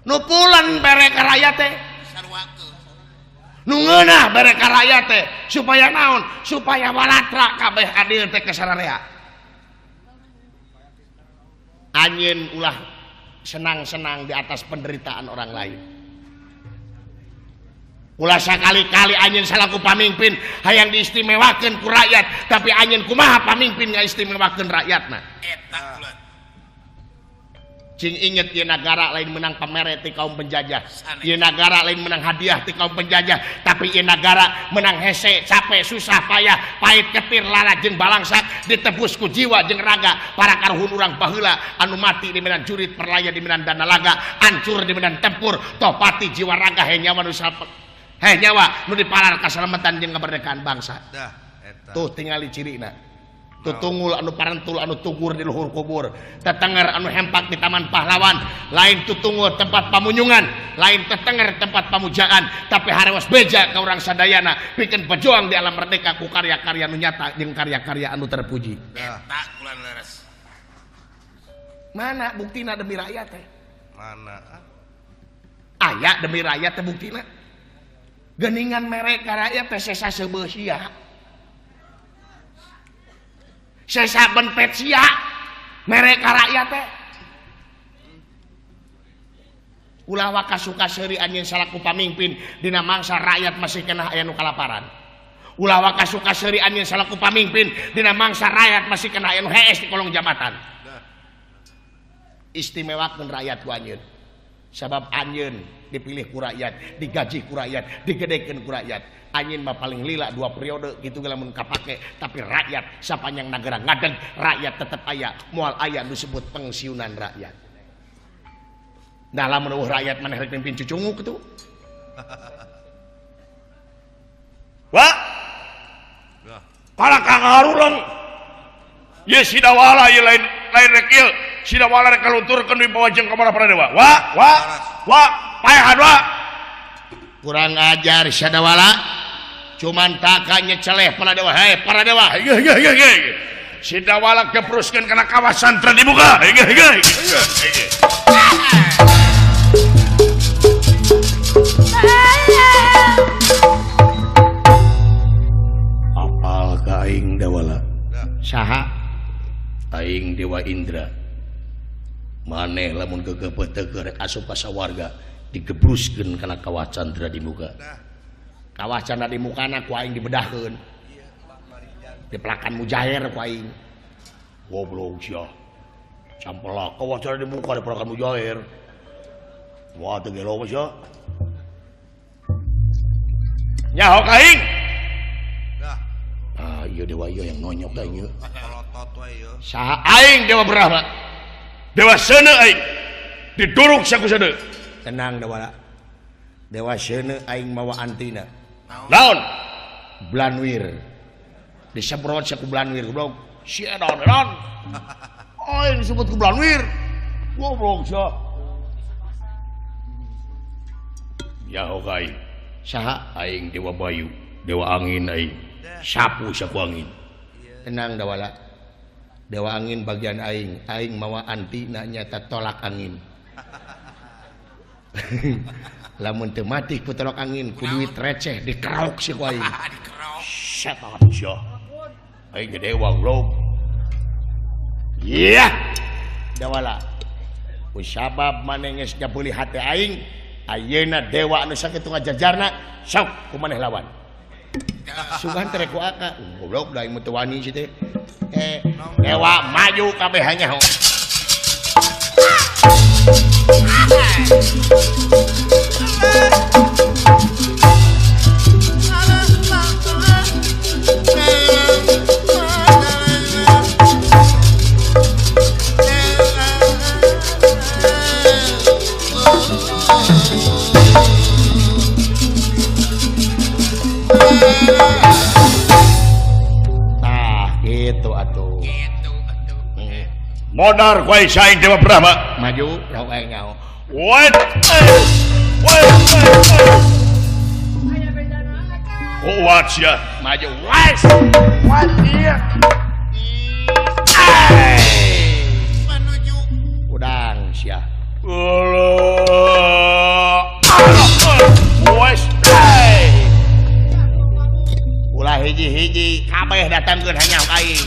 [SPEAKER 2] nu pulen bere ka rakyat teh nu ngeunah bere ka rakyat teh supaya naon supaya walatra kabeh adil teh ke sararea anjeun ulah senang-senang di atas penderitaan orang lain ulah sakali-kali anjeun salaku pamimpin hayang diistimewakeun ku rakyat tapi anjeun kumaha pamimpin ngaistimewakeun rakyatna eta cing inget ieu nagara lain menang pamere ti kaum penjajah ieu nagara lain menang hadiah ti kaum penjajah tapi ieu nagara menang hese capek susah payah pahit ketir lara jeung balangsak ditebus ku jiwa jeung raga para karuhun urang baheula anu mati di medan jurit perlaya di medan dana laga hancur di medan tempur topati jiwa raga he nyawa nu nyawa nu dipalar kasalamatan jeung kemerdekaan bangsa
[SPEAKER 3] Dah, eta.
[SPEAKER 2] tuh tingali cirina tuh tunggul anu parentul anu tugur di luhur kubur tetenger anu hempak di taman pahlawan lain tutunggul tempat pamunyungan lain tetenger tempat pamujaan tapi harewas beja ka urang sadayana pikeun pejuang di alam merdeka ku karya-karya anu nyata jeung karya-karya anu terpuji
[SPEAKER 3] Dah.
[SPEAKER 5] tak kulan leres
[SPEAKER 2] mana buktina demi rakyat teh
[SPEAKER 3] Mana?
[SPEAKER 2] aya demi rakyat teh buktina geningan mereka rakyat teh sesa seubeuh sia sesa benpet sia mereka rakyat teh ulah wakasuka seuri anjeun salaku pamimpin dina mangsa rakyat masih kena aya nu kalaparan ulah wakasuka seuri anjeun salaku pamimpin dina mangsa rakyat masih kena aya nu hees di kolong jabatan istimewakeun rakyat ku anjeun sabab anjeun dipilih ku rakyat digaji ku rakyat digedekeun ku rakyat anjeun mah paling lila 2 periode gitu ge lamun kapake tapi rakyat sapanjang nagara ngadeg rakyat tetep aya moal aya nu disebut pengsiunan rakyat nah lamun rakyat maneh rek pimpin cucunguk kitu
[SPEAKER 6] Wah para kang harulang ye sidawala ye lain rek ieu sidawala rek kalunturkeun di bawah jeung kamana Pradewa wa paehan wa
[SPEAKER 2] kurang ajar sadawala cuman taka nyeceleh Pradewa hei Pradewa
[SPEAKER 6] sidawala kepruskeun kana kawasan teu dibuka apal ka aing dawala
[SPEAKER 2] saha
[SPEAKER 6] aing Dewa Indra maneh lamun gegebeh teu rek asup ka sawarga digebruskeun kana kawah candra di muka
[SPEAKER 2] kawah candra di mukana ku aing dibedahkeun dipelakan mujair ku aing
[SPEAKER 6] goblok sia campelak kawah candra di muka dipelakan mujair wah teu gelo sia nyaho ka aing iya dewa iya yang nonyok ka ieu
[SPEAKER 2] saha aing Dewa Brahma
[SPEAKER 6] Dewa Seuneu aing diduruk saku seuneu
[SPEAKER 2] tenang Dewala Dewa Seuneu aing mawa antina
[SPEAKER 6] naon
[SPEAKER 2] Blanwir disemprot saku Blanwir goblok
[SPEAKER 6] sia naon aing disebut ku Blanwir goblok sia nyaho ka aing
[SPEAKER 2] saha
[SPEAKER 6] aing Dewa Bayu Dewa Angin aing sapu saku angin
[SPEAKER 2] tenang Dewala Dewa Angin bagian aing mawa antina nyata tolak angin lamun teu mati ku tolak angin ku duit receh dikerauk si ku aing
[SPEAKER 6] setan sia aing ge dewa goblok iya
[SPEAKER 2] Dewala ku sabab maneh geus nyabeuli hate aing ayeuna dewa anu sakitu ngajajarna sok kumaneh lawan sugan tere ku aka goblok da aing teu wani si teh dewa maju kabeh hanya gitu atuh
[SPEAKER 6] modar ku aing saing Dewa Brahma
[SPEAKER 2] maju rok aing nyaho
[SPEAKER 6] wait kuat sia
[SPEAKER 2] maju wes
[SPEAKER 6] what dia
[SPEAKER 5] menuju
[SPEAKER 2] udang sia
[SPEAKER 6] wes
[SPEAKER 2] ulah hiji-hiji kabeh datangkeun hanya aing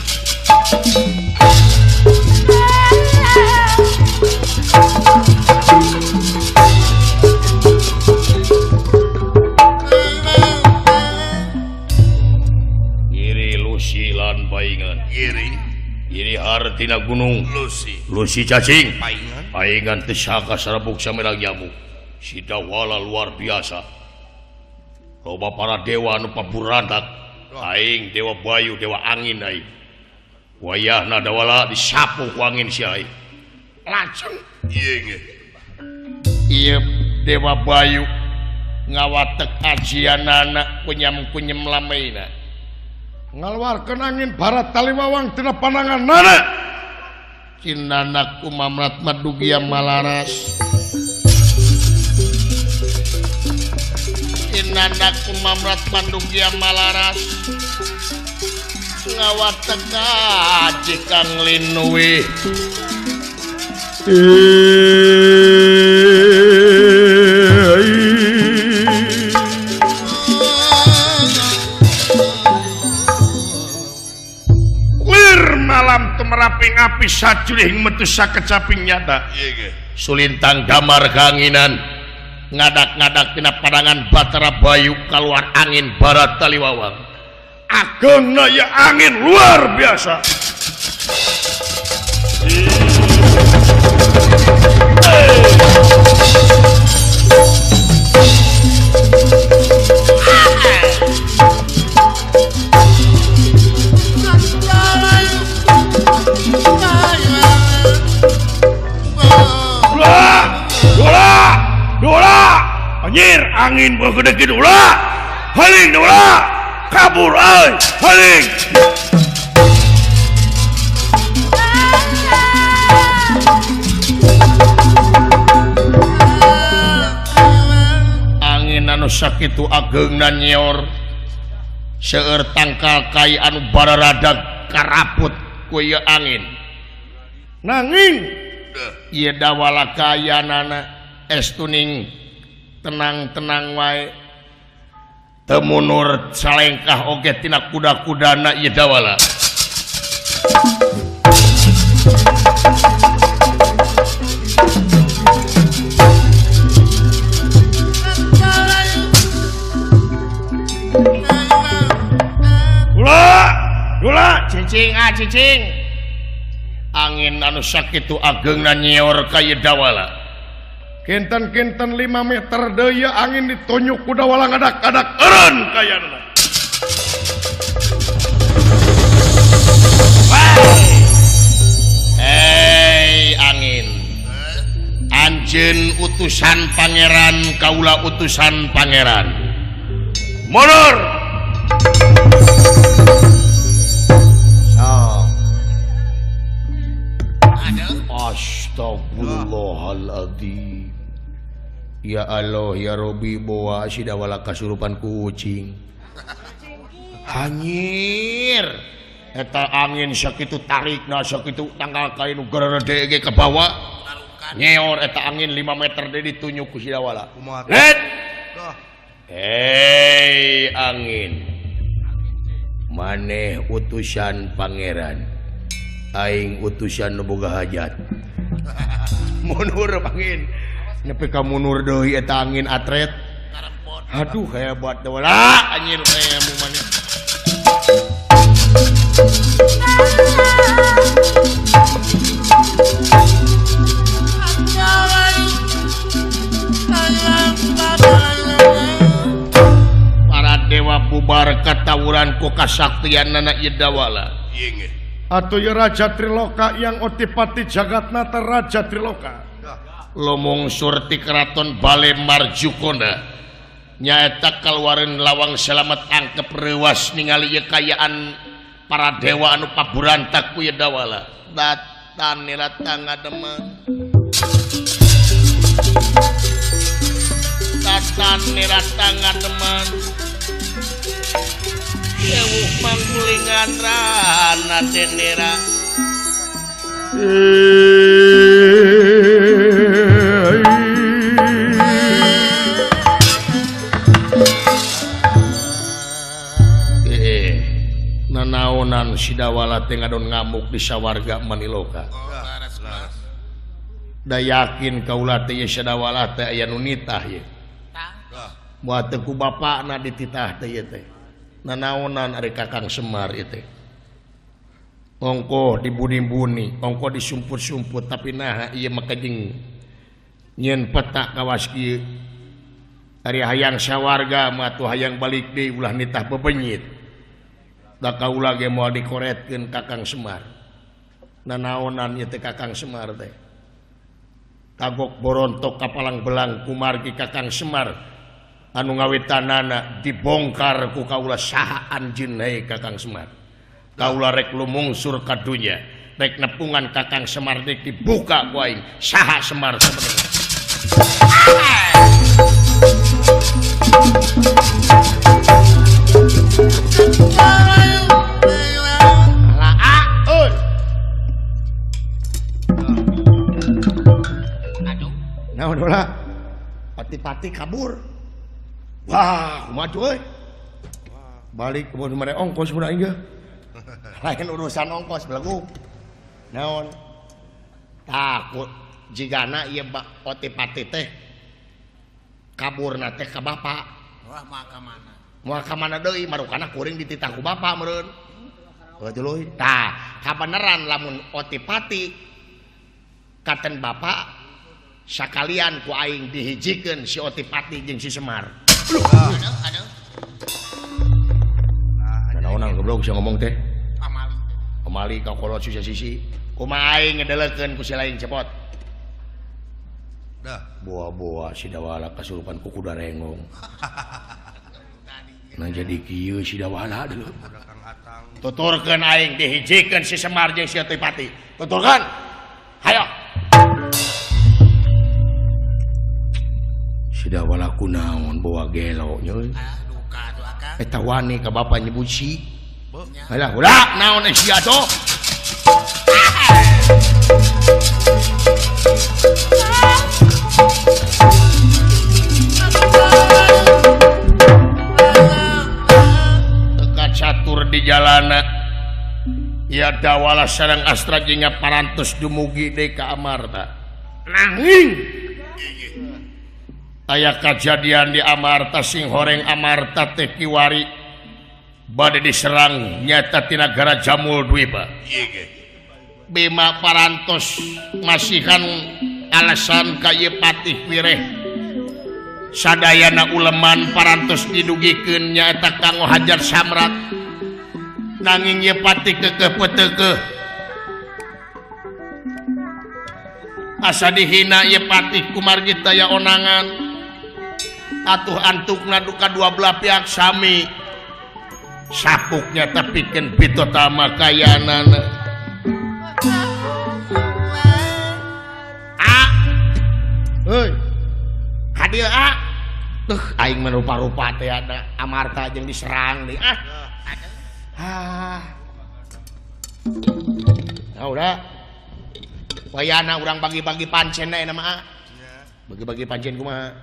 [SPEAKER 6] iri lusi lan paingan iri hartina gunung lusi cacing paingan teu saka sarabuk samerang jamu sidawala luar biasa loba para dewa anu paburantak aing Dewa Bayu Dewa Angin aing wayahna dawala disapu ku angin sia aing
[SPEAKER 2] langsung
[SPEAKER 6] ieu
[SPEAKER 2] ieu Dewa Bayu ngawatek ajianana kunyem-kunyem lameina
[SPEAKER 1] ngaluarkeun angin barat taliwawang tina pananganna
[SPEAKER 2] cinana kumamrat madugia malaras cinana kumamrat madugia malaras ngawatek aji kang linuwi
[SPEAKER 6] lir alam temeraping api sacuring metu sakecaping nyata. Sulintang damar kanginan ngadak-ngadak tina padangan Batara Bayu keluar angin barat taliwawang. Agengna ya angin luar biasa. Dola anjir angin gede gitu ulah haling dola kabur ay haling angin anu sakitu agengna nyor seueur tangkal kai anu bararadag karaput ku ieu angin nanging ieu dawala kayanana estuning tenang-tenang wae temunur salengkah oge tina kuda-kudana ieu dawala Dula cicing cicing angin anu sakitu agengna nyeor ka ieu dawala kinten-kinten 5 meter deui angin ditunjuk ku dawala ngadak-adak eureun kayana. Hei angin anjeun utusan pangeran kaula utusan pangeran mundur. Astagfirullahaladzim. Ya Allah ya Robi bawa si dawala kasurupan kucing. Hanyir. Eta angin sakitu tarikna sakitu tanggal kain gerede ge ke bawah. Nyeor eta angin 5 meter deui ditunjuk ku si dawala. Let. Hei angin. Maneh utusan pangeran. Aing utusan nu boga hajat. Mundur angin. Nepi ka mundur deui eta angin atret. Aduh hebat dawala anjir mu maneh. Para dewa bubar katawuran ku kasaktianna ieu dawala. Ieu
[SPEAKER 1] atau ya Raja Triloka yang otipati Jagatnata Raja Triloka
[SPEAKER 6] lomong surti keraton Bale Marjukona nyaeta kaluareun lawang selamat angkep reuas ningali ieu kayaan para dewa anu paburantak ku ieu dawala datan nirata ngademen datan nirata ngademen Ewu manggulingan rana denera nanaonan si dawala teh ngadon ngamuk di sawarga Maniloka da yakin kaula teh sadawala teh aya nu nitah ye moal teh ku bapakna dititah teh ieu teh nanaonan ari Kakang Semar itu ongko dibuni-buni ongko disumput-sumput tapi nah iya maka jeung nyeun peta kawas kieu ari hayang sawarga mah atuh hayang balik deui ulah nitah bebenyit da kaula ge moal dikoretkeun Kakang Semar nanaonan ieu teh Kakang Semar teh kagok borontok kapalang belang kumargi Kakang Semar anu ngawitanana dibongkar ku kaula saha anjeun hei Kakang Semar kaula rek lumungsur ka dunya rek nepungan Kakang Semar rek dibuka ku aing saha Semar sebenarnya aduh naon dola pati-pati kabur. Wah, maju euy. Balik ke mana ongkos pun aing ge. Lain urusan ongkos belagu.
[SPEAKER 2] naon takut jigana ieu Otipati teh kaburna teh ka bapa
[SPEAKER 5] wah maka mana
[SPEAKER 2] moal ka mana deui marukana kuring dititah ku bapa meureun tuluy tah kabeneran lamun Otipati katen bapa sakalian ku aing dihijikeun si Otipati jeung si Semar
[SPEAKER 5] aduh
[SPEAKER 2] naon goblok bisa ngomong teh
[SPEAKER 5] pamali
[SPEAKER 2] pamali ka kolot sisi kumaha aing ngedelekeun ku si lain cepot
[SPEAKER 3] dah
[SPEAKER 2] boa-boa si Dawala kasurupan ku kuda rengong nah jadi kieu si Dawala dulu
[SPEAKER 3] udah Kang Atang
[SPEAKER 2] tuturkeun aing dihijikeun si Semar jeung si Otipati tuturkeun hayo si Dawala kunaon bawa gelo nya
[SPEAKER 5] duka tuh akang
[SPEAKER 2] eta wani ka bapa nyebut si halah ulah naon sia atuh teka catur di jalana ya Dawala sareng Astra jeung parantos dumugi deui ka Amarta nanging aya kajadian di Amarta sing horeng Amarta teh kiwari bade diserang nyata ti nagara Jamul Dwipa Bima parantos masihan alasan ka ieu patih wireh sadayana uleman parantos didugikeun nyaeta kanggo hajar samrat nanging ieu patih keukeuh peuteukeun asa dihina ieu patih kumargi daya onangan atuh antukna duka dua belah pihak sami sapuknya tapikeun pitotama kayanana heuy hadieu tuh aing merupa-rupa teh ada Amarta jeung diserang deui udah wayana urang bagi-bagi pancen na mah bagi-bagi pancen kumaha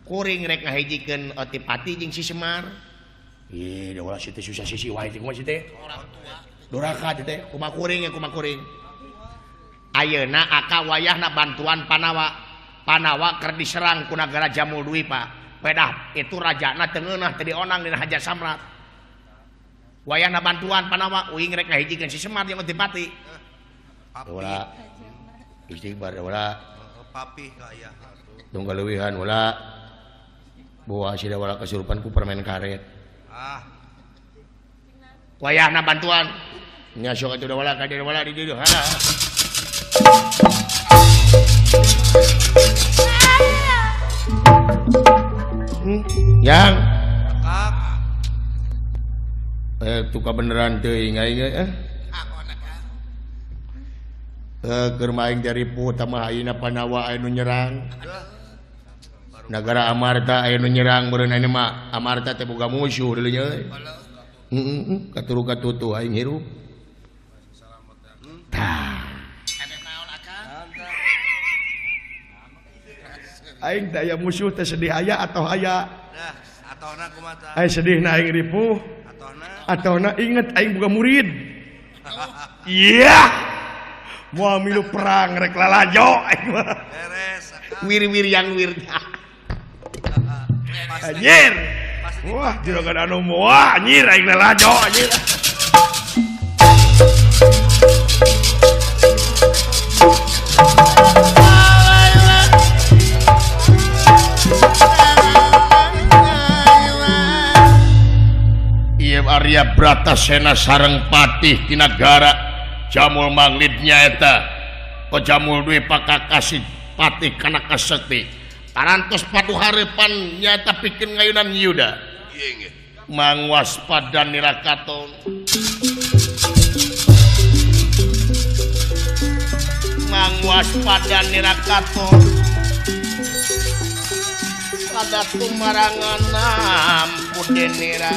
[SPEAKER 2] kuring rek ngahijikeun Otipati jeung si Semar ieu da ulah situ susah sisi wae teh kumaha teh
[SPEAKER 5] orang tua
[SPEAKER 2] duraka teh kumaha kuring ayeuna aka wayahna bantuan Panawa keur diserang ku nagara Jamul Dwipa pedah itu rajana teu ngeunah teu dionang dina Hajar Samrat wayahna bantuan Panawa uing rek ngahijikeun si Semar jeung Otipati ulah istighfar ulah
[SPEAKER 3] papi kayak
[SPEAKER 2] tunggal leuwihan ulah bawa si Dawala kasurupan ku permen karet wayahna bantuan nya sok atuh Dawala ka Dawala di dieu yang tuka beneran teuing aing keur maing dari putama ayeuna Panawa anu nyerang nagara Amarta anu nyerang meureun aya mah Amarta teh boga musuh deui nya katuru katutu aing hirup tah
[SPEAKER 1] aing daya musuh teh sedih aya atau aya
[SPEAKER 3] dah atona kumaha
[SPEAKER 1] aing sedih na aing ripuh atona inget aing boga murid iya moal milu perang rek lalajo aing mah
[SPEAKER 3] beres
[SPEAKER 2] wir yang wirnya
[SPEAKER 1] anjir wah juragan anu moal anjir aing lalajo anjir
[SPEAKER 2] Arya Bratasena sareng patih ti nagara Jamul Manglid nyaeta ko Jamul Dwipa kakasih patih kana kasekti parantos paduharepan nyaeta pikeun ngayunan Yuda mangwaspada nirakaton pada tumarangan ampun denira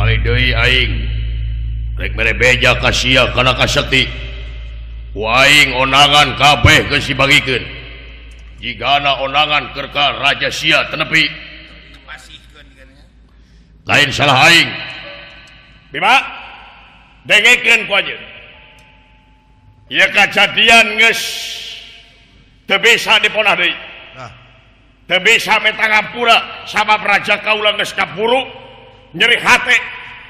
[SPEAKER 6] ningali deui aing rek mere beja ka sia kana ka sakti ku aing onangan kabeh geus dibagikeun jigana onangan keur ka raja sia tenepi
[SPEAKER 5] Pasihkeun kan ya.
[SPEAKER 6] lain salah aing Bima dengekeun ku anjeun ieu kajadian geus teu bisa diponah deui
[SPEAKER 3] Nah,
[SPEAKER 6] teu bisa meta ngampura sabab raja kaula geus kaburu nyeri hate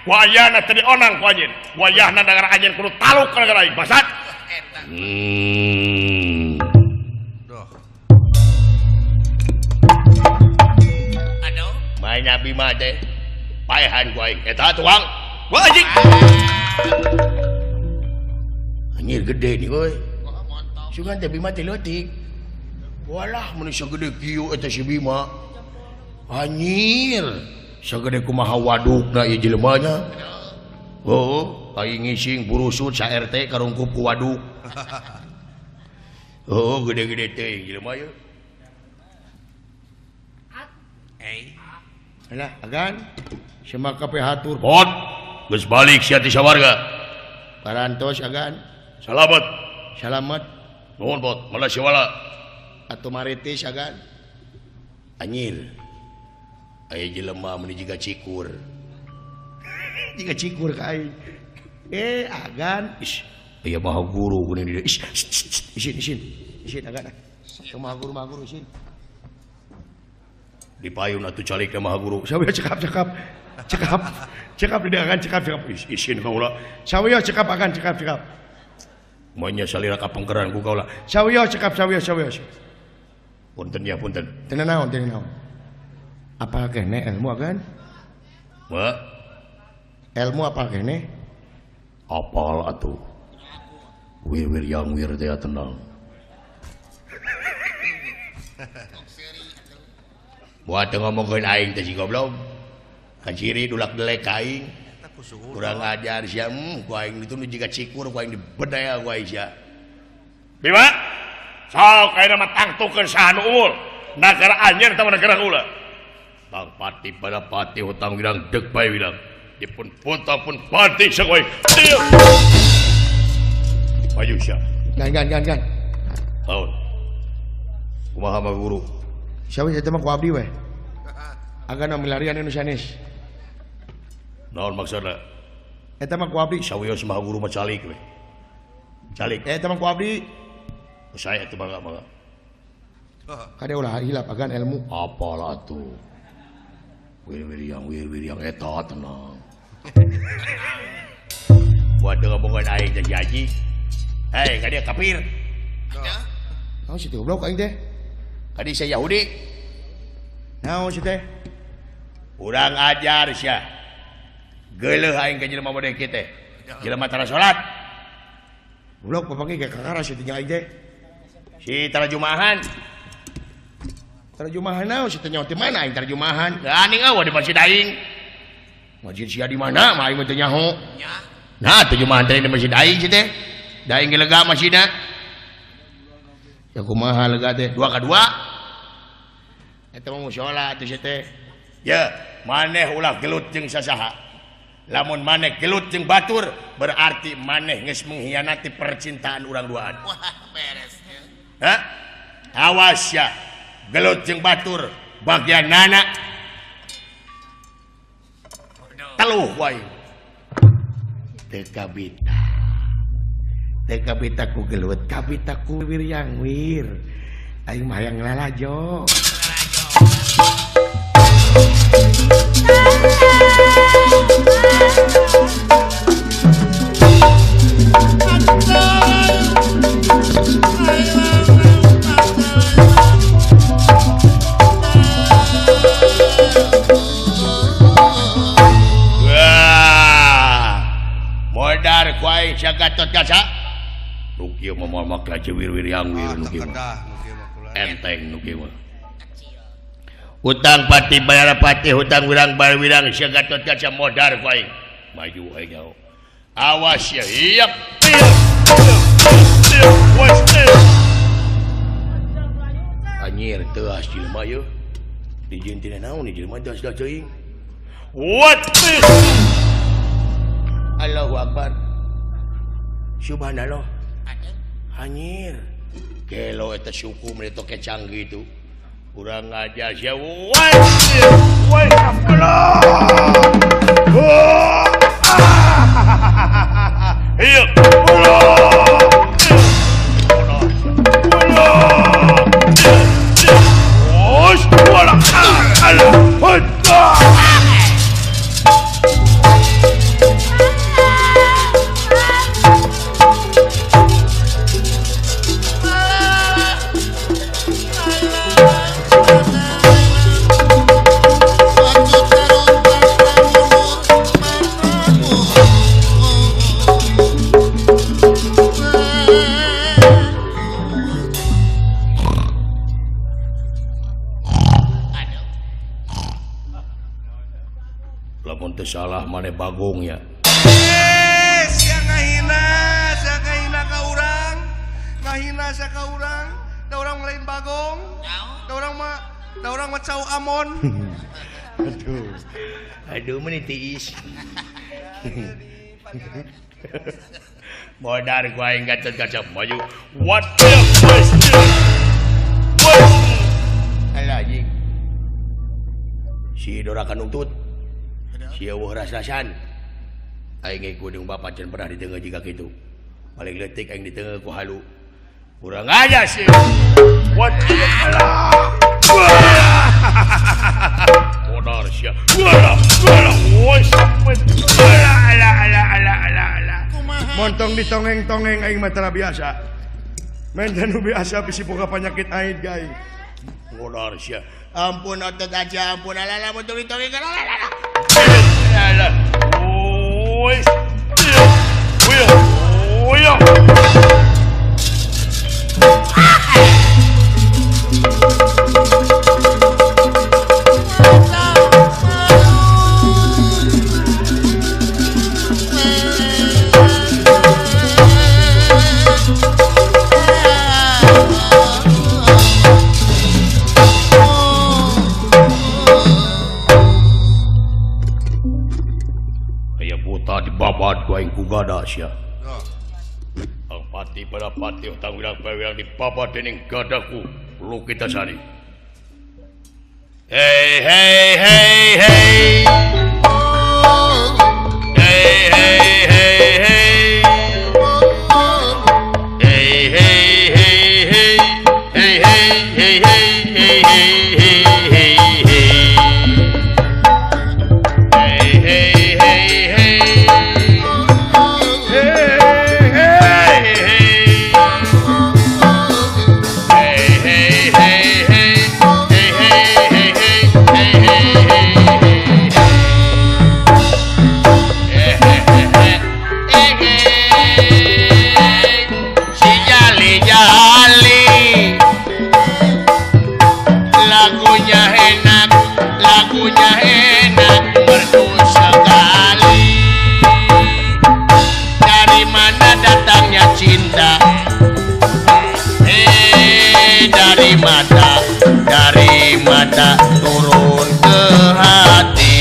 [SPEAKER 6] ku ayana teu dionang ku anjeun wayahna nagara anjeun kudu taluk ka nagara aing basat
[SPEAKER 5] Eta.
[SPEAKER 3] doh.
[SPEAKER 5] Aduh.
[SPEAKER 6] main nabi mah teh paehan ku aing eta tuang wah anjing anjir gede nih euy
[SPEAKER 5] Wah, montong.
[SPEAKER 6] sungan teh bima teh leutik walah manusia gede kieu eta si bima anjir sagede kumaha wadukna ieu jelema nya oh aing ngising burusut sa RT karungkup ku waduk oh gede-gede teh jelema ieu
[SPEAKER 1] Alah, agan. Semaka hatur.
[SPEAKER 6] pot geus balik sia ti sawarga
[SPEAKER 1] Parantos agan.
[SPEAKER 6] salamet
[SPEAKER 1] Salamet
[SPEAKER 6] nuhun pot malah siwala
[SPEAKER 1] atuh maritis agan.
[SPEAKER 6] anyir aya jelema meuni jiga cikur
[SPEAKER 1] Jika cikur ka aing. Agan.
[SPEAKER 6] is aya maha guru kuning di is
[SPEAKER 1] Isin agan. Kumaha guru isin.
[SPEAKER 6] dipayun atuh calik ke maha guru
[SPEAKER 1] Sawiya cekap di agan cekap
[SPEAKER 6] isin kaula
[SPEAKER 1] Sawiya cekap agan cekap
[SPEAKER 6] manya salira kapengkeran ku kaula
[SPEAKER 1] Sawiya cekap.
[SPEAKER 6] punten ya punten
[SPEAKER 1] Tenan naon. Apal kene ilmu agan?
[SPEAKER 6] ma
[SPEAKER 1] Ilmu apal kene?
[SPEAKER 6] apal atuh wir yang wir teh tenang buat ngomongkeun aing teh si goblok kan ciri dulak delek ka aing
[SPEAKER 3] Eta ku suhu.
[SPEAKER 6] kurang ajar sia ku aing itu nu jiga cikur ku aing dibedaya ku aing sia Bima sok ayeuna mah tangtukeun saha nu umur nagara anjeun tah nagara kula Bang pati pada pati hutang widang deg bae widang dipun puta pun pati sakoy dieu maju sia
[SPEAKER 1] Gan.
[SPEAKER 6] taun kumaha mah guru
[SPEAKER 1] Sawiya teh mah ku abdi we. Agan milarian anu sanes.
[SPEAKER 6] naon maksudna
[SPEAKER 1] Eta mah ku abdi.
[SPEAKER 6] sawios mah guru mah calik we calik
[SPEAKER 1] Eta mah ku abdi.
[SPEAKER 6] saya teh mangga
[SPEAKER 1] Kade ulah hilap agan ilmu.
[SPEAKER 6] apalah tuh wir yang eta tenang buat ngomongin aing jadi haji kadia kafir
[SPEAKER 5] Aduh.
[SPEAKER 1] Naon situ goblok aing teh?
[SPEAKER 6] kadi saya Yahudi
[SPEAKER 1] Naon situ teh?
[SPEAKER 6] urang ajar sia geuleuh aing ka jelema model kieu teh jelema tara salat
[SPEAKER 1] Goblok papangge ge kakara situ nya aing teh.
[SPEAKER 6] si tarajumahan
[SPEAKER 1] Terjemahan naon situ nya teh mana aing terjemahan?
[SPEAKER 6] geuning eueuh di masjid aing masjid sia di mana mah aing teh nyaho
[SPEAKER 5] Nya.
[SPEAKER 6] nah terjemahan teh di masjid aing teh da aing ge lega masjidna
[SPEAKER 1] Ya kumaha lega teh?
[SPEAKER 6] 2 ka 2
[SPEAKER 1] Eta mah musyola atuh sia teh.
[SPEAKER 6] ya maneh ulah gelut jeung sasaha lamun maneh gelut jeung batur berarti maneh geus mengkhianati percintaan urang duaan
[SPEAKER 5] Wah, beres. Ya.
[SPEAKER 6] hah awas ya gelut jeung batur bagian nana teluh wae teu kabita ku gelut kabita ku wir yang wir aing mah hayang lalajo modar ku aing sia Gatot Kaca nu kieu mah moal makla wir yang wir nu kieu mah
[SPEAKER 3] Kedah nu kieu mah kula.
[SPEAKER 6] enteng nu kieu mah hutang pati bayar pati hutang wirang bayar wirang sia Gatot Kaca modar ku aing maju aing nyaho awas ya hiap anyir teuas jelema yeuh dijieun tina naon ieu jelema das-das teuing what this
[SPEAKER 2] Allahu Akbar. Subhanallah.
[SPEAKER 5] Ada.
[SPEAKER 2] Hanyir. Kelo eta suku itu ke canggih itu. Kurang aja sia. Woi,
[SPEAKER 1] Allah.
[SPEAKER 6] Iya.
[SPEAKER 2] lamun teu salah mane bagongnya.
[SPEAKER 3] Sia ngahina ka urang. Ngahina sia ka urang. Da urang lain bagong. Da urang mah cau amon.
[SPEAKER 2] Aduh meni tiis. Modar ku aing gatot kaca maju.
[SPEAKER 6] What the question?
[SPEAKER 2] Alah anjing. Si dorakan untut. Si eueuh rasasan. Aing ge ku deung bapa can pernah di tengah jika kitu. Paling leutik aing di tengah ku halu. Kurang aja sih.
[SPEAKER 6] What the Modar sia. Woi sampai.
[SPEAKER 1] Montong ditongeng-tongeng aing mah tara biasa. Men nu biasa bisi boga penyakit aid gaing.
[SPEAKER 2] Modar sia. Ampun otot aja, ampun alala motor ditongeng kan alala.
[SPEAKER 6] Woi.
[SPEAKER 2] Babad ku aing ku gada sia.
[SPEAKER 6] Ang pati pada pati utang wilang pawilang di babad dening gadaku. Lu kita sari. Hey hey hey hey. Hey hey hey hey. Hey hey hey hey. Hey hey hey hey hey hey hey hey.
[SPEAKER 2] Lagunya enak merdu sekali. Dari mana datangnya cinta? Dari mata turun ke hati.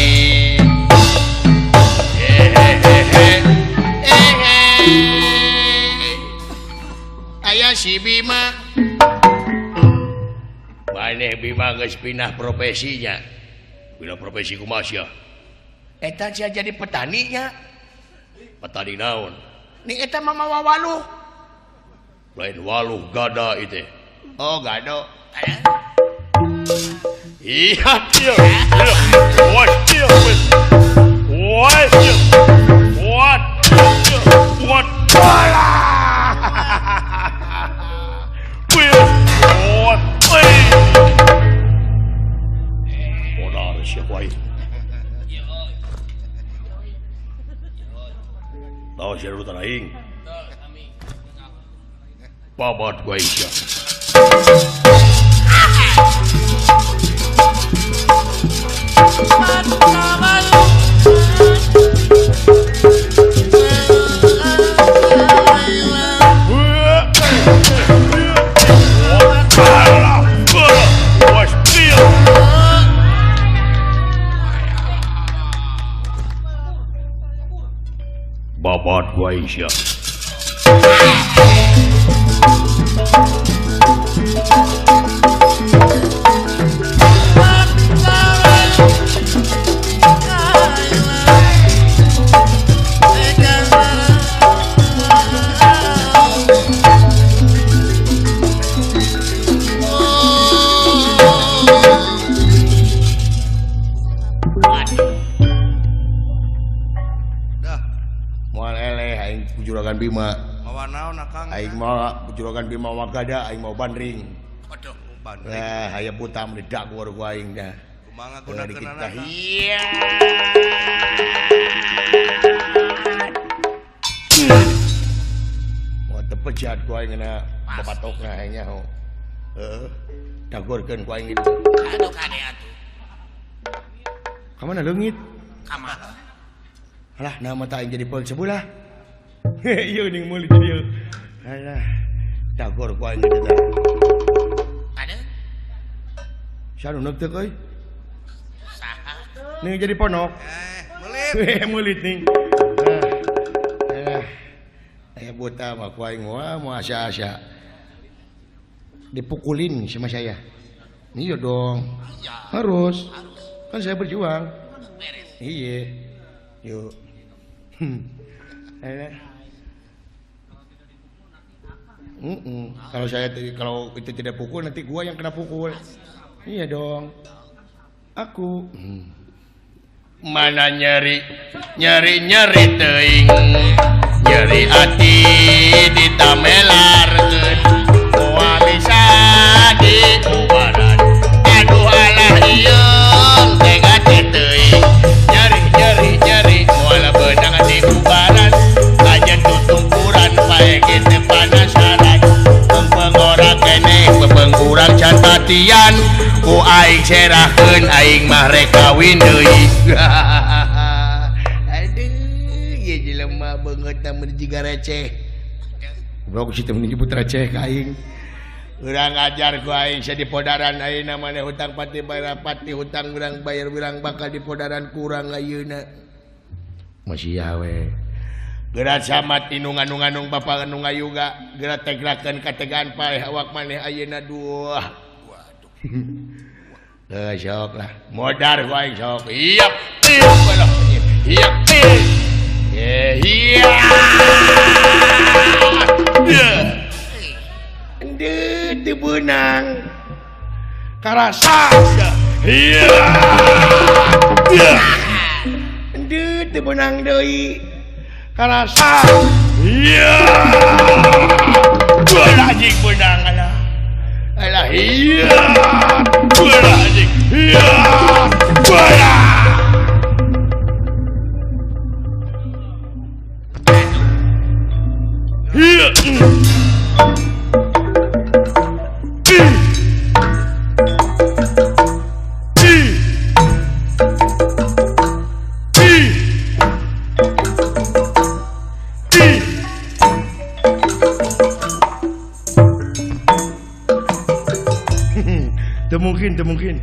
[SPEAKER 2] Ayah si Bima. Maneh Bima geus pindah profesinya.
[SPEAKER 6] Bila profesi kumaha sia?
[SPEAKER 2] Eta sia jadi petaninya.
[SPEAKER 6] Petani naon?
[SPEAKER 2] Ning eta mah mawa waluh.
[SPEAKER 6] Lain waluh gada itu.
[SPEAKER 2] Oh, gado.
[SPEAKER 6] Iya, iya. What dia? What? What? What? What? Modar siapa itu? Tahu siapa urutan aing? Babat gua isya. babat ku aing sia.
[SPEAKER 3] Dah,
[SPEAKER 2] Moal eleh aing Juragan Bima.
[SPEAKER 3] mawa naon akang?
[SPEAKER 2] Aing mau Juragan Bima Wagada aing mau bandring.
[SPEAKER 5] Waduh.
[SPEAKER 3] Bandung.
[SPEAKER 2] Nah, aya buta meledak gua aing dah.
[SPEAKER 3] Kumaha
[SPEAKER 2] Udah
[SPEAKER 3] gunakeun
[SPEAKER 2] dikit
[SPEAKER 3] anak?
[SPEAKER 2] iya. Mau tepejat ku aing na babatokna aing nya. Heeh. Dagorkeun ku aing itu.
[SPEAKER 5] Aduh kade atuh.
[SPEAKER 2] Ka mana leungit?
[SPEAKER 5] Kamana?
[SPEAKER 2] Alah, nama tak aing jadi peul sebelah. Ieu ning mulut dia. Alah, dagor ku aing itu teh.
[SPEAKER 5] Kade?
[SPEAKER 2] Sanu neuk teu euy?
[SPEAKER 5] Saha?
[SPEAKER 2] Ning jadi ponok.
[SPEAKER 3] Melit.
[SPEAKER 2] Mulit ning. Aya buta mah ku aing mau asa-asa. Dipukulin sama saya. Iya dong.
[SPEAKER 5] Ya,
[SPEAKER 2] Harus. Kan saya berjuang.
[SPEAKER 5] beres.
[SPEAKER 2] Iya. Yuk. Kalau itu tidak pukul nanti gua yang kena pukul. Iya dong. Aku. Mana nyeri teuing. Nyeri hati ditamelarkeun. Moal bisa diubaran. Aduh alah ieu teh hati teuing. Nyeri moal beunang diubaran. Aja tutungkuran pae kitu panasaran. Pengorak keneh bebengkurang can batian. Ku aing serahkeun aing mah rek kawin deui. Aduh, ieu jelema beungeut mun jiga receh. Goblok si teu nyebut receh ka aing. Urang ngajar ku aing sia di podaran ayeuna maneh hutang pati bayar pati hutang urang bayar urang bakal di podaran kurang ayeuna. Masih we. Gerat samat inung-anung bapa anu ngayuga, gerat tegrakeun kategaan paeh awak maneh ayeuna duah. Sok lah, modar ku aing sok. Iya, belah. Iya. Iya. Ende teu beunang. Karasa.
[SPEAKER 6] Iya. Iya.
[SPEAKER 2] Ende teu beunang deui. Karasa.
[SPEAKER 6] Iya.
[SPEAKER 2] Belah jing beunang alah. Alah iya.
[SPEAKER 6] Belah anjing. Iya.
[SPEAKER 2] Belah.
[SPEAKER 6] Iya.
[SPEAKER 2] Teu mungkin.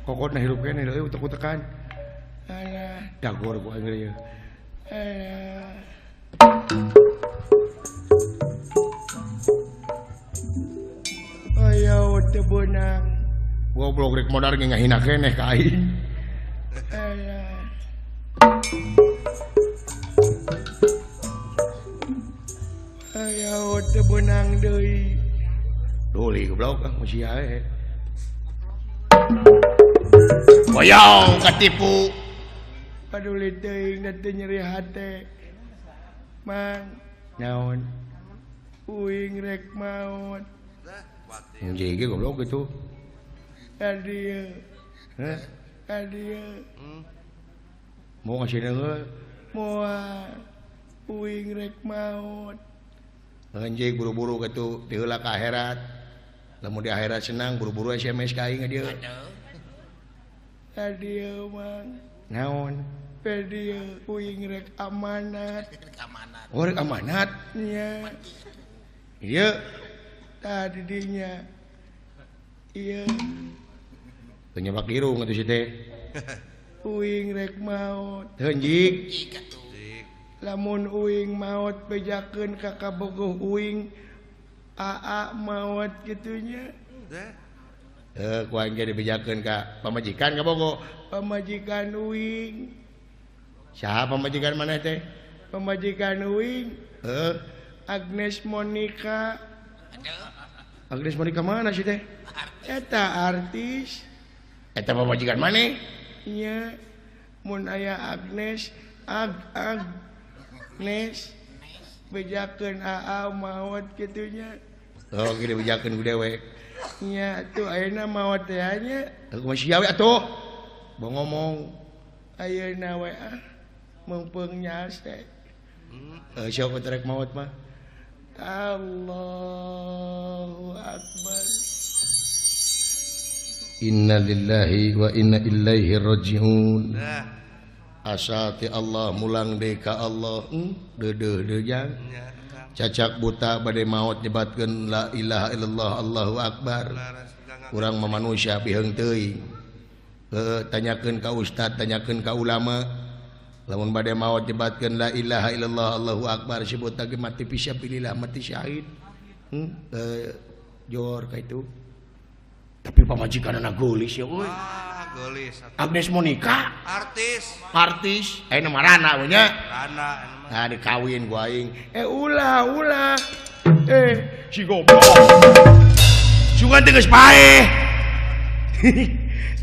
[SPEAKER 2] Kokotna hirup kene euy utek-utekan. Alah, dagor ku aing ieu. Ayo teu beunang. Goblok rek modar ge ngahina keneh ka aing. Ayo teu beunang deui. Doli goblok masih ae. Boyong katipu. Paduli teuing da teu nyeri hate. Mang, naon? Uing rek maot. Anjing ge goblok itu. Kadieu. Heh? Kadieu. Mau ngasih deungeu? Moal. Uing rek maot. Anjing buru-buru kitu ti heula ka akhirat. Lamun di akhirat senang buru-buru SMS ka aing dieu.
[SPEAKER 5] Aduh.
[SPEAKER 2] Kadieu mang. Naon? Kadieu uing rek amanat.
[SPEAKER 5] Keamanan.
[SPEAKER 2] Oh rek amanat? Iya. Ieu tadi dinya. Iya. penyebab irung atuh si teh.
[SPEAKER 1] Uing rek maut. Heunjik.
[SPEAKER 5] Jika tuh.
[SPEAKER 1] Lamun uing maut bejakeun ka kabogoh uing aa maut gitunya.
[SPEAKER 2] Ku aing ge dibejakeun ka pamajikan ka bogo.
[SPEAKER 1] Pamajikan uing.
[SPEAKER 2] Saha pamajikan maneh teh?
[SPEAKER 1] Pamajikan uing Agnes Monica.
[SPEAKER 2] Agnes Monica mana sih teh?
[SPEAKER 1] Eta artis.
[SPEAKER 2] Eta pamajikan maneh?
[SPEAKER 1] Iya. Mun aya Agnes Agnes bejakeun aa maut gitunya.
[SPEAKER 2] Oh, gede bejakeun ku dewe.
[SPEAKER 1] Nya tuh ayeuna maot teh nya.
[SPEAKER 2] Aku masih yawe atuh. Mau ngomong.
[SPEAKER 1] Ayeuna we mumpung nyaas teh.
[SPEAKER 2] Siapa terek maut mah?
[SPEAKER 1] Allahu Akbar.
[SPEAKER 2] Inna lillahi wa inna ilaihi raji'un. Asati Allah mulang deui ka Allah. Deudeuh jang. Cacak buta bade maut nyebatkeun la ilaha illallah Allahu akbar. Urang mah manusia biheung teuing. Tanyakeun ka ustad, tanyakeun ka ulama. Lamun bade maut nyebatkeun la ilaha illallah Allahu akbar sebut ge mati fisabilillah, mati syahid. Jor ka itu. Tapi pamajikanna geulis ya euy.
[SPEAKER 3] Geulis.
[SPEAKER 2] Agnes Monica
[SPEAKER 3] Artis.
[SPEAKER 2] ayeuna mah Rana we nya.
[SPEAKER 3] Rana.
[SPEAKER 2] Nah dikawin ku aing.
[SPEAKER 1] Ulah.
[SPEAKER 6] Si goblok. Sungan teh geus paeh.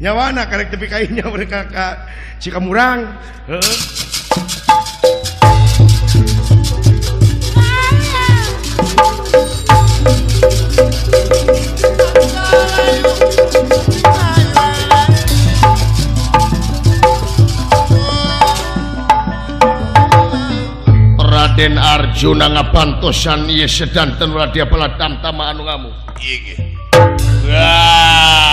[SPEAKER 1] Nyawana karek tepi kainnya mereka ka Cikamurang.
[SPEAKER 6] Heeh.
[SPEAKER 2] Raden Arjuna ngapantosan ieu sedanten ulah dia pala tamtama anu ngamu.
[SPEAKER 6] Ieu ge.
[SPEAKER 2] Wah.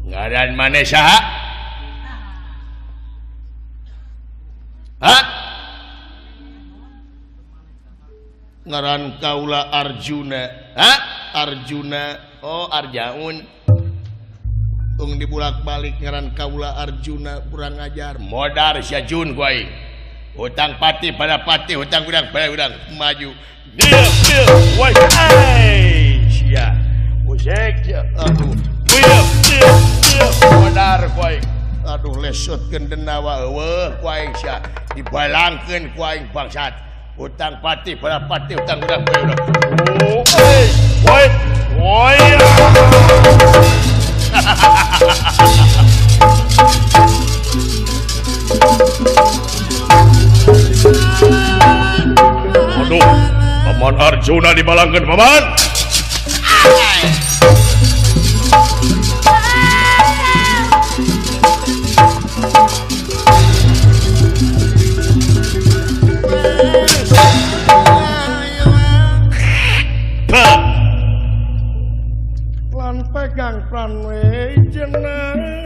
[SPEAKER 2] Ngaran maneh saha? Hah? Ngaran kaula Arjuna. Hah? Arjuna. Oh, Arjaun. Tung dibulak-balik ngaran kaula Arjuna kurang ajar. Modar sia Jun ku aing. Hutang pati pada pati, hutang udang pada udang maju.
[SPEAKER 6] Dia, woi, sia. Usek ya.
[SPEAKER 2] Aduh,
[SPEAKER 6] Dia.
[SPEAKER 2] modar ku aing. Aduh, lesutkeun denawa eueuh ku aing sia. Dibalangkeun ku aing bangsat. Hutang pati pada pati, hutang udang pada udang.
[SPEAKER 6] Oh, woi. Aduh, Paman Arjuna dibalangkeun paman.
[SPEAKER 1] Lan pegang pran we jeneng.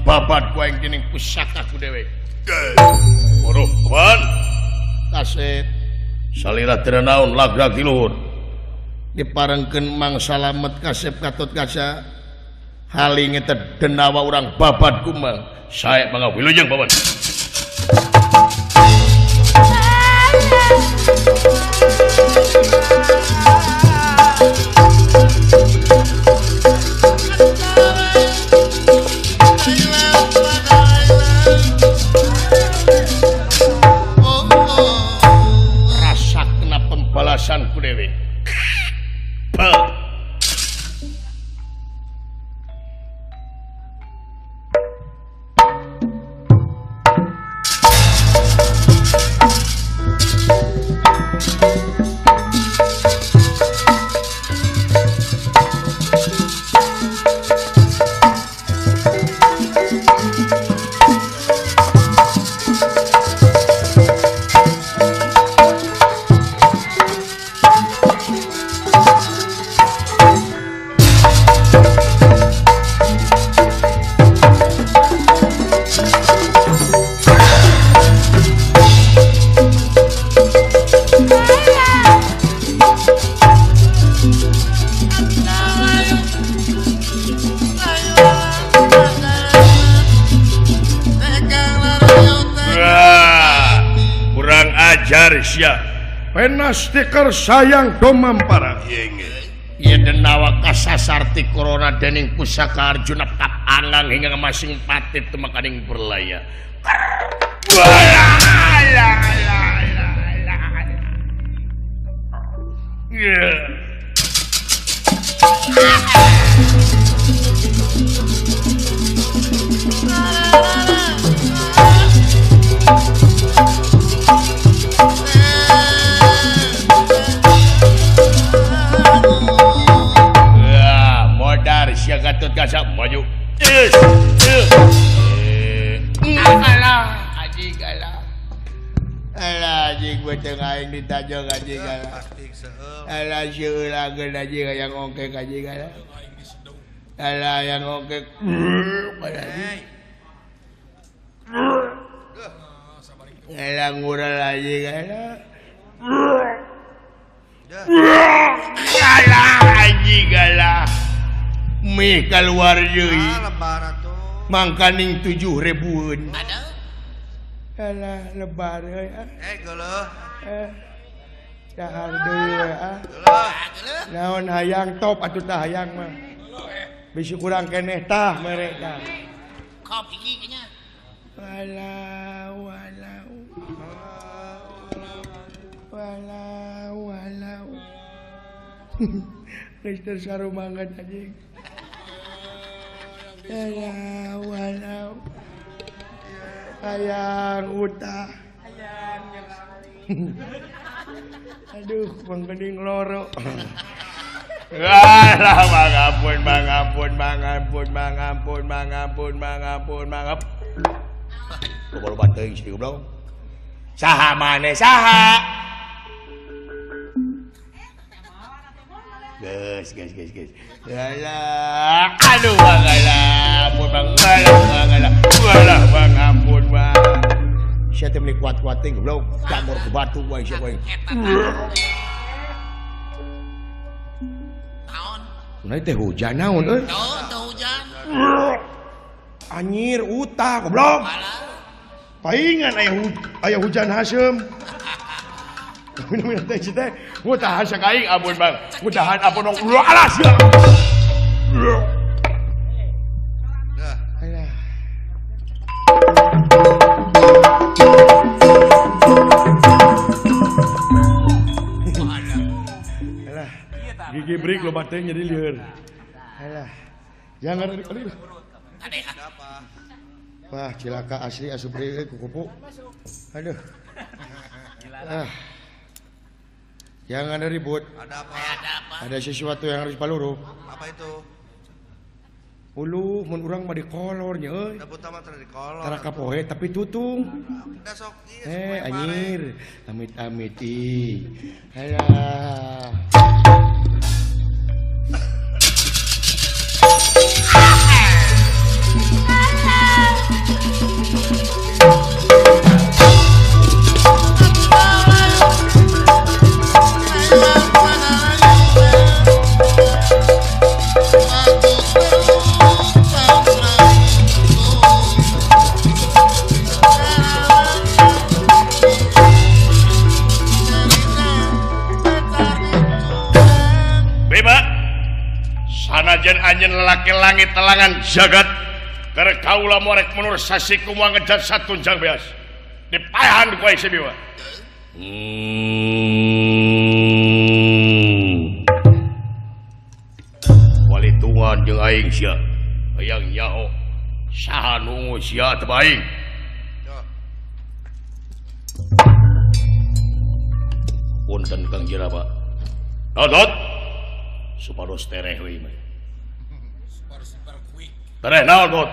[SPEAKER 2] Babat ku aing dening pusaka ku dewe.
[SPEAKER 6] Waduh, paman.
[SPEAKER 2] Tasih
[SPEAKER 6] Salila teu naon lagrag di luhur.
[SPEAKER 2] diparengkeun mang salamet kasep katut kaca haling eta denawa urang babad kumang
[SPEAKER 6] Saya mangga wilujeng paman.
[SPEAKER 2] rasa kena pembalasan ku dewe.
[SPEAKER 1] Pena stiker sayang domampara.
[SPEAKER 2] Ia denawa kasasarti corona dening pusaka Arjuna tap angang hingga masing patit temakaning berlaya.
[SPEAKER 6] Gatut kasak maju.
[SPEAKER 2] Alah, anjing alah. Alah, anjing gue tengah yang ditajong anjing alah. Alah, siulagan anjing yang ongkek anjing alah. Alah, yang ongkek. Alah, ngural anjing alah. Alah, anjing alah. Mih keluar deui. Mangkaning 7.000-an.
[SPEAKER 5] Ada.
[SPEAKER 2] Alah lebar euy.
[SPEAKER 3] Geuleuh.
[SPEAKER 2] Dahar deui we
[SPEAKER 3] Geuleuh.
[SPEAKER 2] Naon hayang top atuh tah hayang mah. Bisi kurang keneh tah mere tah.
[SPEAKER 5] Kop iki nya.
[SPEAKER 2] Walau. Mister Sarumangan anjing. Walau. Hayang utah. Aduh, mangkening loro. Alah, mangapun.
[SPEAKER 6] Loba teuing si goblok.
[SPEAKER 2] Saha maneh saha?
[SPEAKER 6] Geus.
[SPEAKER 2] Alah, aduh bang ampun bang. Sia teh meuli kuat-kuat teh goblok, camur ke batu wae sia wae.
[SPEAKER 5] Naon?
[SPEAKER 2] Kunaon teh hujan naon euy?
[SPEAKER 5] Naon teu hujan?
[SPEAKER 2] Anyir utah goblok.
[SPEAKER 5] Alah.
[SPEAKER 1] Paingan aya hujan hasem. Minum teh teh. Mutahan sakaing ampun Bang. Mutahan ampun dong. Alas ya.
[SPEAKER 2] Alah. Alah.
[SPEAKER 1] Gigi break lo bateng jadi lieur.
[SPEAKER 2] Alah.
[SPEAKER 1] Jangan
[SPEAKER 5] Ade.
[SPEAKER 2] Wah, cilaka asli asup deui kukupu. Aduh. Jangan ada ribut.
[SPEAKER 3] Ada apa?
[SPEAKER 2] Ada sesuatu yang harus paluru.
[SPEAKER 3] Apa itu?
[SPEAKER 2] Ulu mun urang mah di kolornya euy.
[SPEAKER 3] Ada buta mah di kolor.
[SPEAKER 2] Tara kapohe tapi tutung.
[SPEAKER 3] Da sok ieu.
[SPEAKER 2] Anyir. Amit-amit ih. Alah.
[SPEAKER 6] laki langit telangan jagat karena kaulah morek menur sasiku mau ngejar satu jang beas dipayahan ku aing sabiwa walitungan jeung aing sia hayang nyaho saha nu sia teu aing punten Kang Jiraba Dot supados tereh we mah tereh naon Dot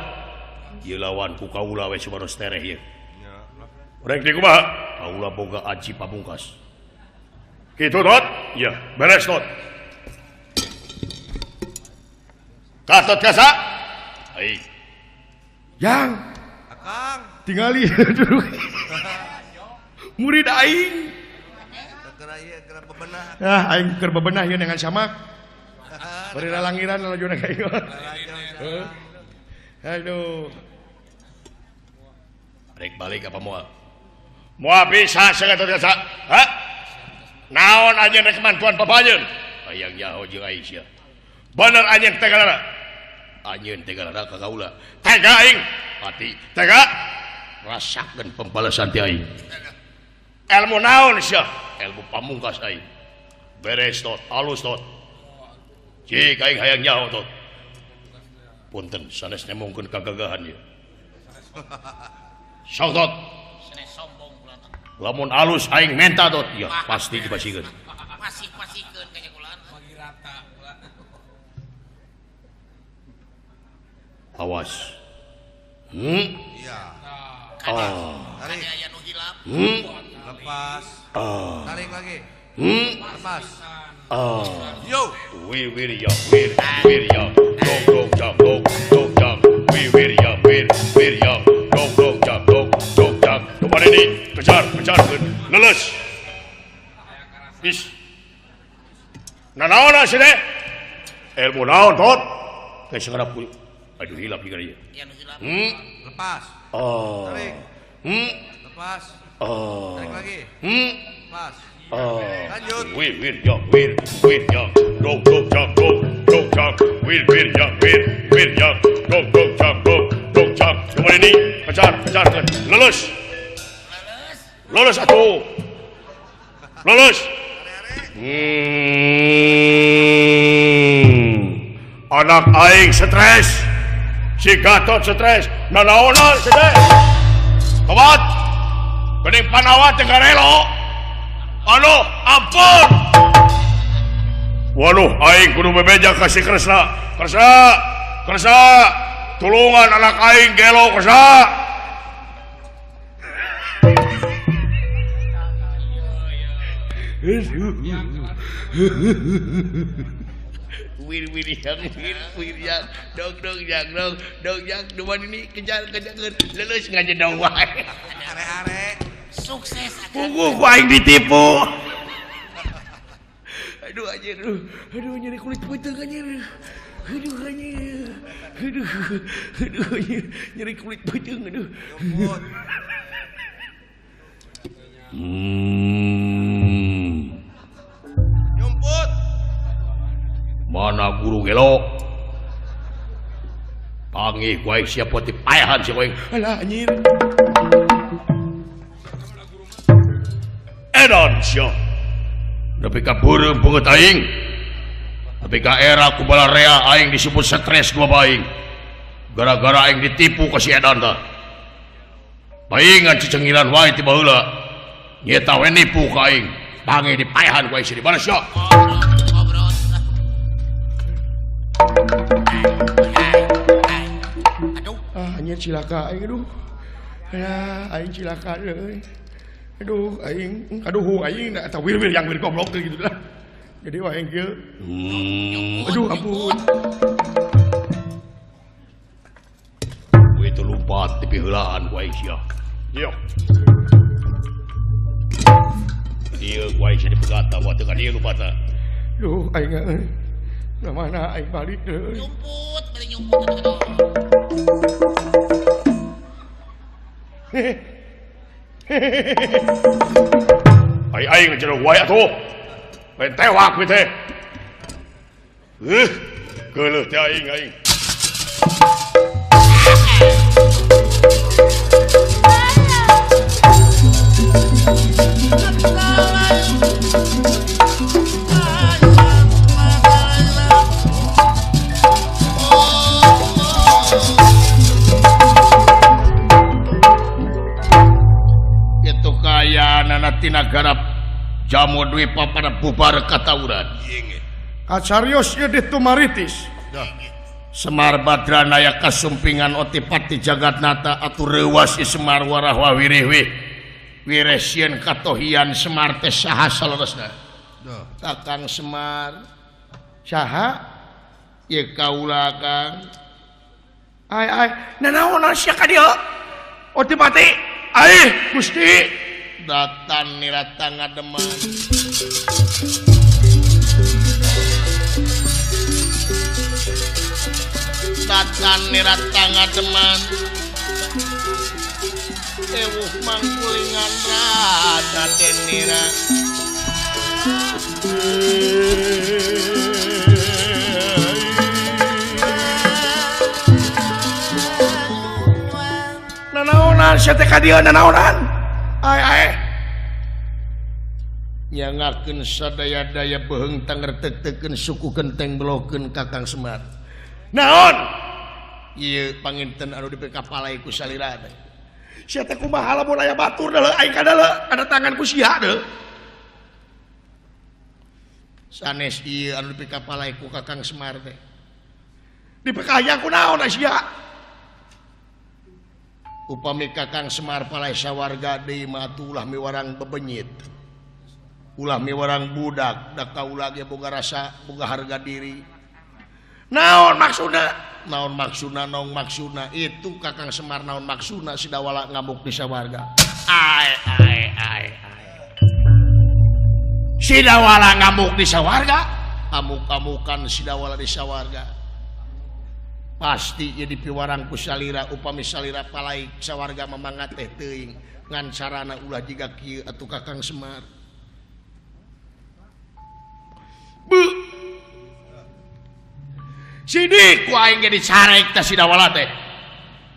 [SPEAKER 6] ieu lawan ku kaula we supados tereh ieu rek di kumaha kaula boga aji pamungkas kitu Dot iya beres Dot katot kasa ai
[SPEAKER 1] yang
[SPEAKER 3] Akang.
[SPEAKER 1] tingali dulu murid aing
[SPEAKER 3] Gerak bebenah.
[SPEAKER 1] aing keur bebenah ieu dengan samak bari lalangiran lajuna ka ieu aduh
[SPEAKER 6] rek balik apa moal bisa sangat biasa ha naon aja rek mantuan papajeun hayang nyaho jeung aing sia bener anjeun tegalana anjeun tegalana ka kaula tega aing hati tega rasakeun pembalasan ti aing ilmu naon sia ilmu pamungkas aing beres tot alus tot cik aing hayang nyaho tot punten sanes nemongkeun kagagahan ieu sok tot
[SPEAKER 5] Senes sombong bulan.
[SPEAKER 6] lamun alus aing menta tot ya pasti dibasikeun
[SPEAKER 5] Pasih-pasihkeun kanya kulaan. Bagi rata.
[SPEAKER 6] awas
[SPEAKER 3] Iya. Tarik.
[SPEAKER 5] Ada aya nu hilap.
[SPEAKER 3] Lepas. Tarik lagi. Lepas. Yo.
[SPEAKER 6] Wir ya dog jam wir ya dog jam kemana ini kejar leles bis naon sih ilmu naon tot kayak sekarang pun aduh hilap juga dia
[SPEAKER 5] Aya nu hilap.
[SPEAKER 3] Lepas. Tarik. Lepas. Tarik lagi. Lepas. Lanjut.
[SPEAKER 6] Wir ya dog jam wir ya dog jam kemana ini kejar leles atuh leles anak aing stres si Gatot stres nanaonan stres kawan kening panawat teu garelo anu ampun waduh aing kudu bebeja kasih Kresna tulungan anak aing gelo Kresna wir yang dog yang duan ini kejar leles ngajedong wae
[SPEAKER 3] Are-are.
[SPEAKER 5] Sukses akan.
[SPEAKER 6] punggu ku aing ditipu aduh anjir aduh nyeri kulit peuteung anjir aduh anjir aduh anjir nyeri kulit peuteung aduh
[SPEAKER 3] Yomput. Yomput.
[SPEAKER 6] mana guru gelo panggih ku aing siap poti payahan si aing alah anjir edan sia tapi ka beureum beungeut aing tapi ka era ku balarea aing disebut stres ku aing gara-gara aing ditipu ka si edan tah paingan cicengilan wae ti baheula nyeta we nipu ka aing panggih dipayahan ku aing si di mana sia
[SPEAKER 5] Ngobrol. Aduh.
[SPEAKER 1] anjir cilaka aing aduh aing cilaka euy aduh aing tak wir yang wir goblok gitu lah jadi wah aing kieu aduh ampun
[SPEAKER 6] itu lompat di piheulaan ku aing sia yo dia ku aing sia dipegata wa teu ka dieu lompatna
[SPEAKER 1] aduh aing mana aing balik euy
[SPEAKER 5] Nyumput, bari nyumput atuh.
[SPEAKER 6] aing ngejerok wae atuh lain tewak we teh geuleuh teh aing
[SPEAKER 2] tina garap Jamu Dwipa pada bubar katauran.
[SPEAKER 1] Kacarios ieu ditumaritis.
[SPEAKER 2] Semar Badranaya kasumpingan Otipati Jagatnata atuh reuwas Semar warahwa wirih wiresieun katohian Semar teh saha saleresna. Kakang Semar saha ye kaula Kang.
[SPEAKER 1] Ai nanaon sia ka dieu? Otipati, ai Gusti
[SPEAKER 2] datan nirata ngademan. Datan nirata ngademan. Ewuh mangkulingan rada denira.
[SPEAKER 1] nanaonan sia teh ka dieu nanaonan? Ai
[SPEAKER 2] nyangakeun sadaya-daya beheung tangretek-teken suku genteng belokeun Kakang Semar.
[SPEAKER 1] Naon?
[SPEAKER 2] Ieu panginten anu dipeu kapalai ku salira teh.
[SPEAKER 1] Sia teh kumaha lamun aya batur deuleu aing kadale ada tangan ku sia deuleu.
[SPEAKER 2] Sanes ieu anu dipeu kapalai ku Kakang Semar teh.
[SPEAKER 1] Dipekayang ku naon sia?
[SPEAKER 2] Upami Kakang Semar palai sawarga deui mah atuh ulah miwarang bebenyit. Ulah miwarang budak, da kaula ge boga rasa, boga harga diri.
[SPEAKER 1] Naon maksudna?
[SPEAKER 2] Naon maksudna, naon maksudna itu Kakang Semar naon maksudna sidawala ngamuk di sawarga.
[SPEAKER 1] Ai.
[SPEAKER 2] Sidawala ngamuk di sawarga, amuk-amukan sidawala di sawarga. Pasti jadi piwarang ku salira upami salira palai sawarga mamangat teh teuing ngan carana ulah jiga kieu atuh Kakang Semar.
[SPEAKER 1] Sidik ku aing ge dicarek teh sidawala teh.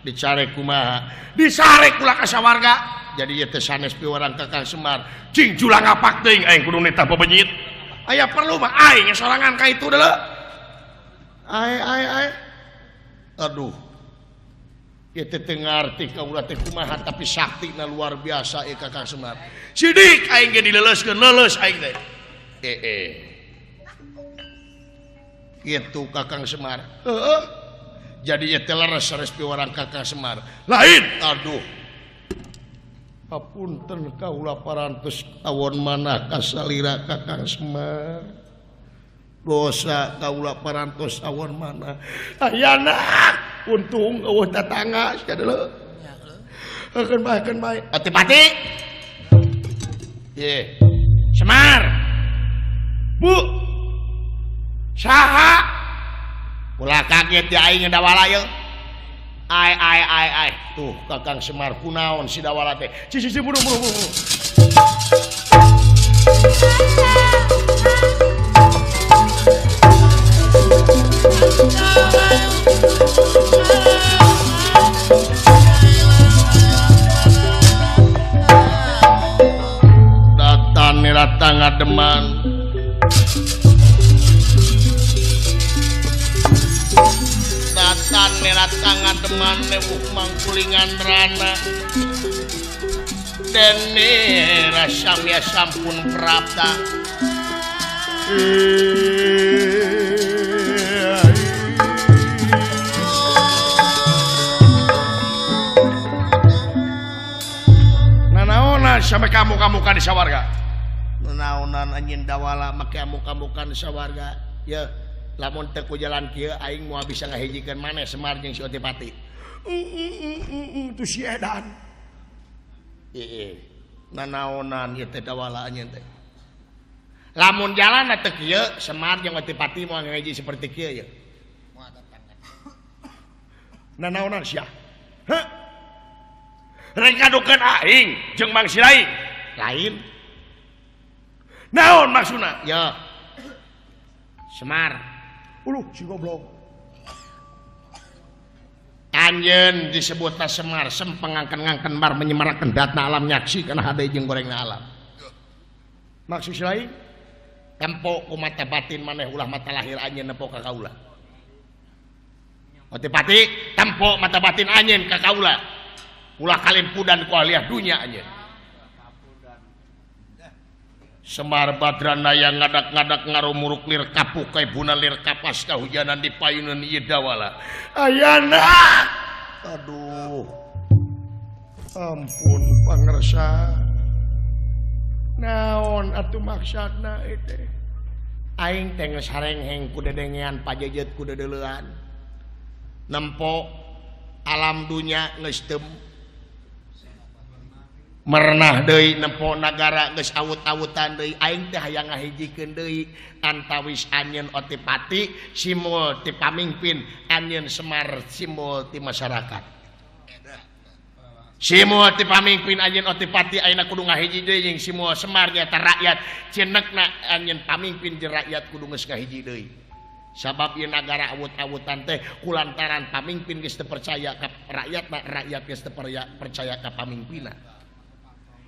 [SPEAKER 2] Dicarek kumaha?
[SPEAKER 1] Disarek kula ka sawarga.
[SPEAKER 2] Jadi ieu teh sanes piwarang Kakang Semar.
[SPEAKER 1] Cing julang ngapak teuing aing kudu nitah bebenyit. Aya perlu mah aing sorangan ka itu deuleu. Ai.
[SPEAKER 2] Aduh. Ieu teh teu ngarti kaula teh kumaha tapi saktina luar biasa ieu Kakang Semar.
[SPEAKER 1] Sidik aing ge dileleuskeun leuleus aing teh.
[SPEAKER 2] Gitu Kakang Semar.
[SPEAKER 1] Heeh.
[SPEAKER 2] Jadi ieu teh leres sanes piwarang Kakang Semar.
[SPEAKER 1] Lain.
[SPEAKER 2] Aduh. Hapunten kaula parantos awon manah ka salira Kakang Semar. Dosa kaula parantos awon manah.
[SPEAKER 1] Ayana untung eueuh tatangga sia deuleu. Hakeun bae.
[SPEAKER 2] Otipati. Ye.
[SPEAKER 1] Semar. Bu. Saha?
[SPEAKER 2] Ulah kaget ya aing ngedawala yeuh. Ai. Tuh Kakang Semar kunaon si dawala teh.
[SPEAKER 1] Ci buru.
[SPEAKER 2] Datan nirata ngademan. Datan nirata ngademan newuh mangkulingan rana. Dene rasamya sampun prapta.
[SPEAKER 1] Nanaonan sampe kamu-kamukan di sawarga.
[SPEAKER 2] Nanaonan anjeun dawala make amuk-amukan di sawarga. Ya, lamun teu ku jalan kieu aing moal bisa ngahijikeun maneh Semar jeung si Otipati.
[SPEAKER 1] Tu si edan.
[SPEAKER 2] Nanaonan ieu teh dawala anjeun teh. Lamun jalan teh kieu Semar jeung Otipati moal ngahiji seperti kieu ya.
[SPEAKER 1] Nanaonan sia? Heh. Rek ngadukeun aing jeung Mang Silaing.
[SPEAKER 2] Lain.
[SPEAKER 1] Naon maksudna?
[SPEAKER 2] Ya. Semar.
[SPEAKER 1] Uluh si goblok.
[SPEAKER 2] Anjeun disebutna Semar sempengangken-ngangken mar menyemarakeun datna alam nyaksi kana hade jeung gorengna alam.
[SPEAKER 1] Maksud Silaing?
[SPEAKER 2] Tempo ku mata batin maneh ulah mata lahir anjeun nepo ka kaula. Otipati, tempo mata batin anjeun ka kaula. Ulah kalimpudan ku aliah dunya anjeun. Semar Badrana yang ngadak-ngadak ngarumuruk lir kapuk kai buna lir kapas kahujanan di payunan ieu dawala. Ayana. Aduh.
[SPEAKER 1] Ampun pangersa. Naon atuh maksudna itu?
[SPEAKER 2] Aing teh geus harengheng ku dedengean pajejet ku dedeleuan. Nempo alam dunya geus teu merenah deui nempo nagara geus awut-awutan deui aing teh hayang ngahijikeun deui antawis anjeun Otipati simul ti pamimpin anjeun Semar simul ti masyarakat simul ti pamimpin anjeun Otipati ayeuna kudu ngahiji deui jeung simul Semar nyaeta rakyat cenekna anjeun pamimpin jeung rakyat kudu geus ngahiji deui sabab ieu nagara awut-awutan teh kulantaran pamimpin geus teu percaya ka rakyatna rakyat geus teu percaya ka pamimpinna.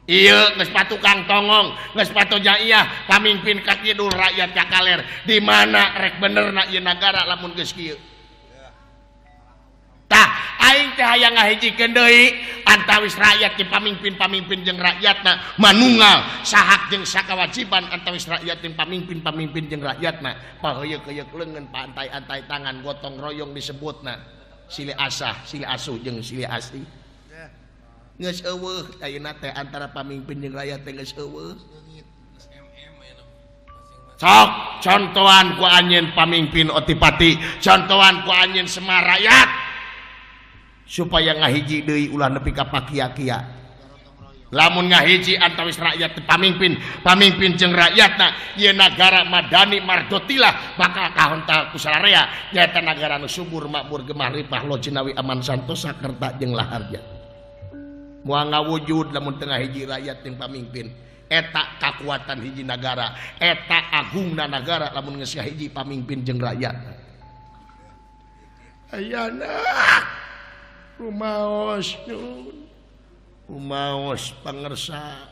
[SPEAKER 2] Iya, geus patukang tongong, geus patojaiyah, pamimpin ka kidul rakyat ka kaler. Di mana rek benerna ieu nagara lamun geus kieu? Tah, aing teh hayang ngahijikeun deui antawis rakyat jeung pamimpin-pamimpin jeung rakyatna manunggal sahak jeung sakawajiban antawis rakyat jeung pamimpin-pamimpin jeung rakyatna. Paheuyeuh-heuyeuh leungeun pantai-antai tangan gotong royong disebutna silih asah, silih asuh jeung silih asih. Geus eueuh ayeuna teh antara pamimpin jeung rakyat teh geus eueuh. Sok contohan ku anjeun pamimpin Otipati, contohan ku anjeun Semar rakyat supaya ngahiji deui ulah nepi ka pakia-kia. Lamun ngahiji antawis rakyat pamimpin, pamimpin jeung rakyatna ieu nagara madani mardotilah bakal kahontal ku salarea nyaeta nagara nu subur makmur gemah ripah lojinawi aman santosa kerta jeung laharja. Moal ngawujud lamun tengah hiji rakyat yang pamimpin eta kakuatan hiji nagara eta agungna nagara lamun geus hiji pamimpin jeung rakyat.
[SPEAKER 1] Ayana rumaos nyun
[SPEAKER 2] Umaos pangersa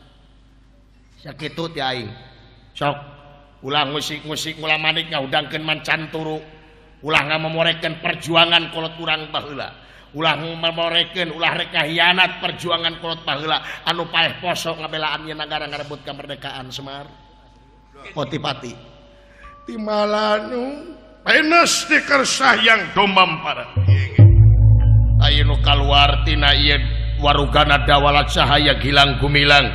[SPEAKER 2] sakitu ti aing sok ulah musik-musik ulah manik ngaudangkeun mancan turu ulah ngamomorekeun perjuangan kolot urang baheula ulah ngamomorekeun ulah rek ngahianat perjuangan kolot baheula anu paeh poso ngabelaan ieu nagara ngarebut kamerdekaan Semar Otipati
[SPEAKER 1] ti malanu penes ti kersah yang domam para
[SPEAKER 2] ayeuna kaluar tina ieu warugana dawala cahaya gilang gumilang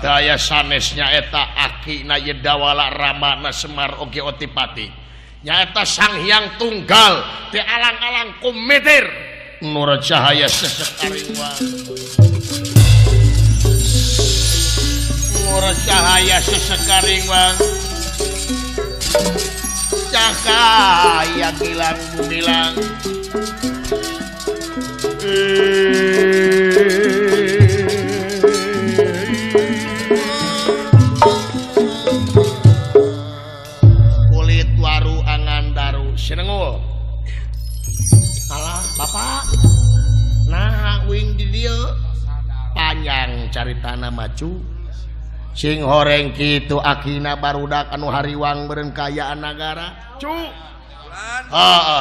[SPEAKER 2] daya sanesnya eta akina ieu dawala ramana Semar oge Otipati nyaeta Sang Hyang Tunggal ti alang-alang kumitir nur cahaya sesekaring wang nur cahaya sesekaring wang cahaya gilang gumilang kulit waru angan daru senengul alah bapak nah wing di dieu panjang caritana macu sing horeng kitu akina barudak anu hariwang beureun kayaan nagara cu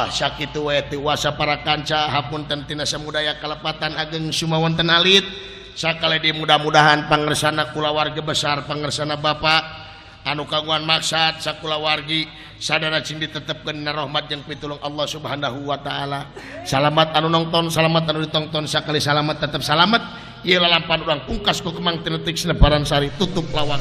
[SPEAKER 2] sakitu we ti wasa para kanca hapunten tina samudaya kalepatan ageng sumawonten alit sakale di mudah-mudahan pangersana kulawarga besar pangersana bapak anu kagungan maksad sakulawargi sadana cing ditetepkeun rahmat jeung pitulung Allah Subhanahu wa taala. Salamet anu nongton, salamet anu ditonton sakali salamet tetep salamet. Ieu lalampahan urang pungkas ku kemang tinetik senebaran sari tutup lawang.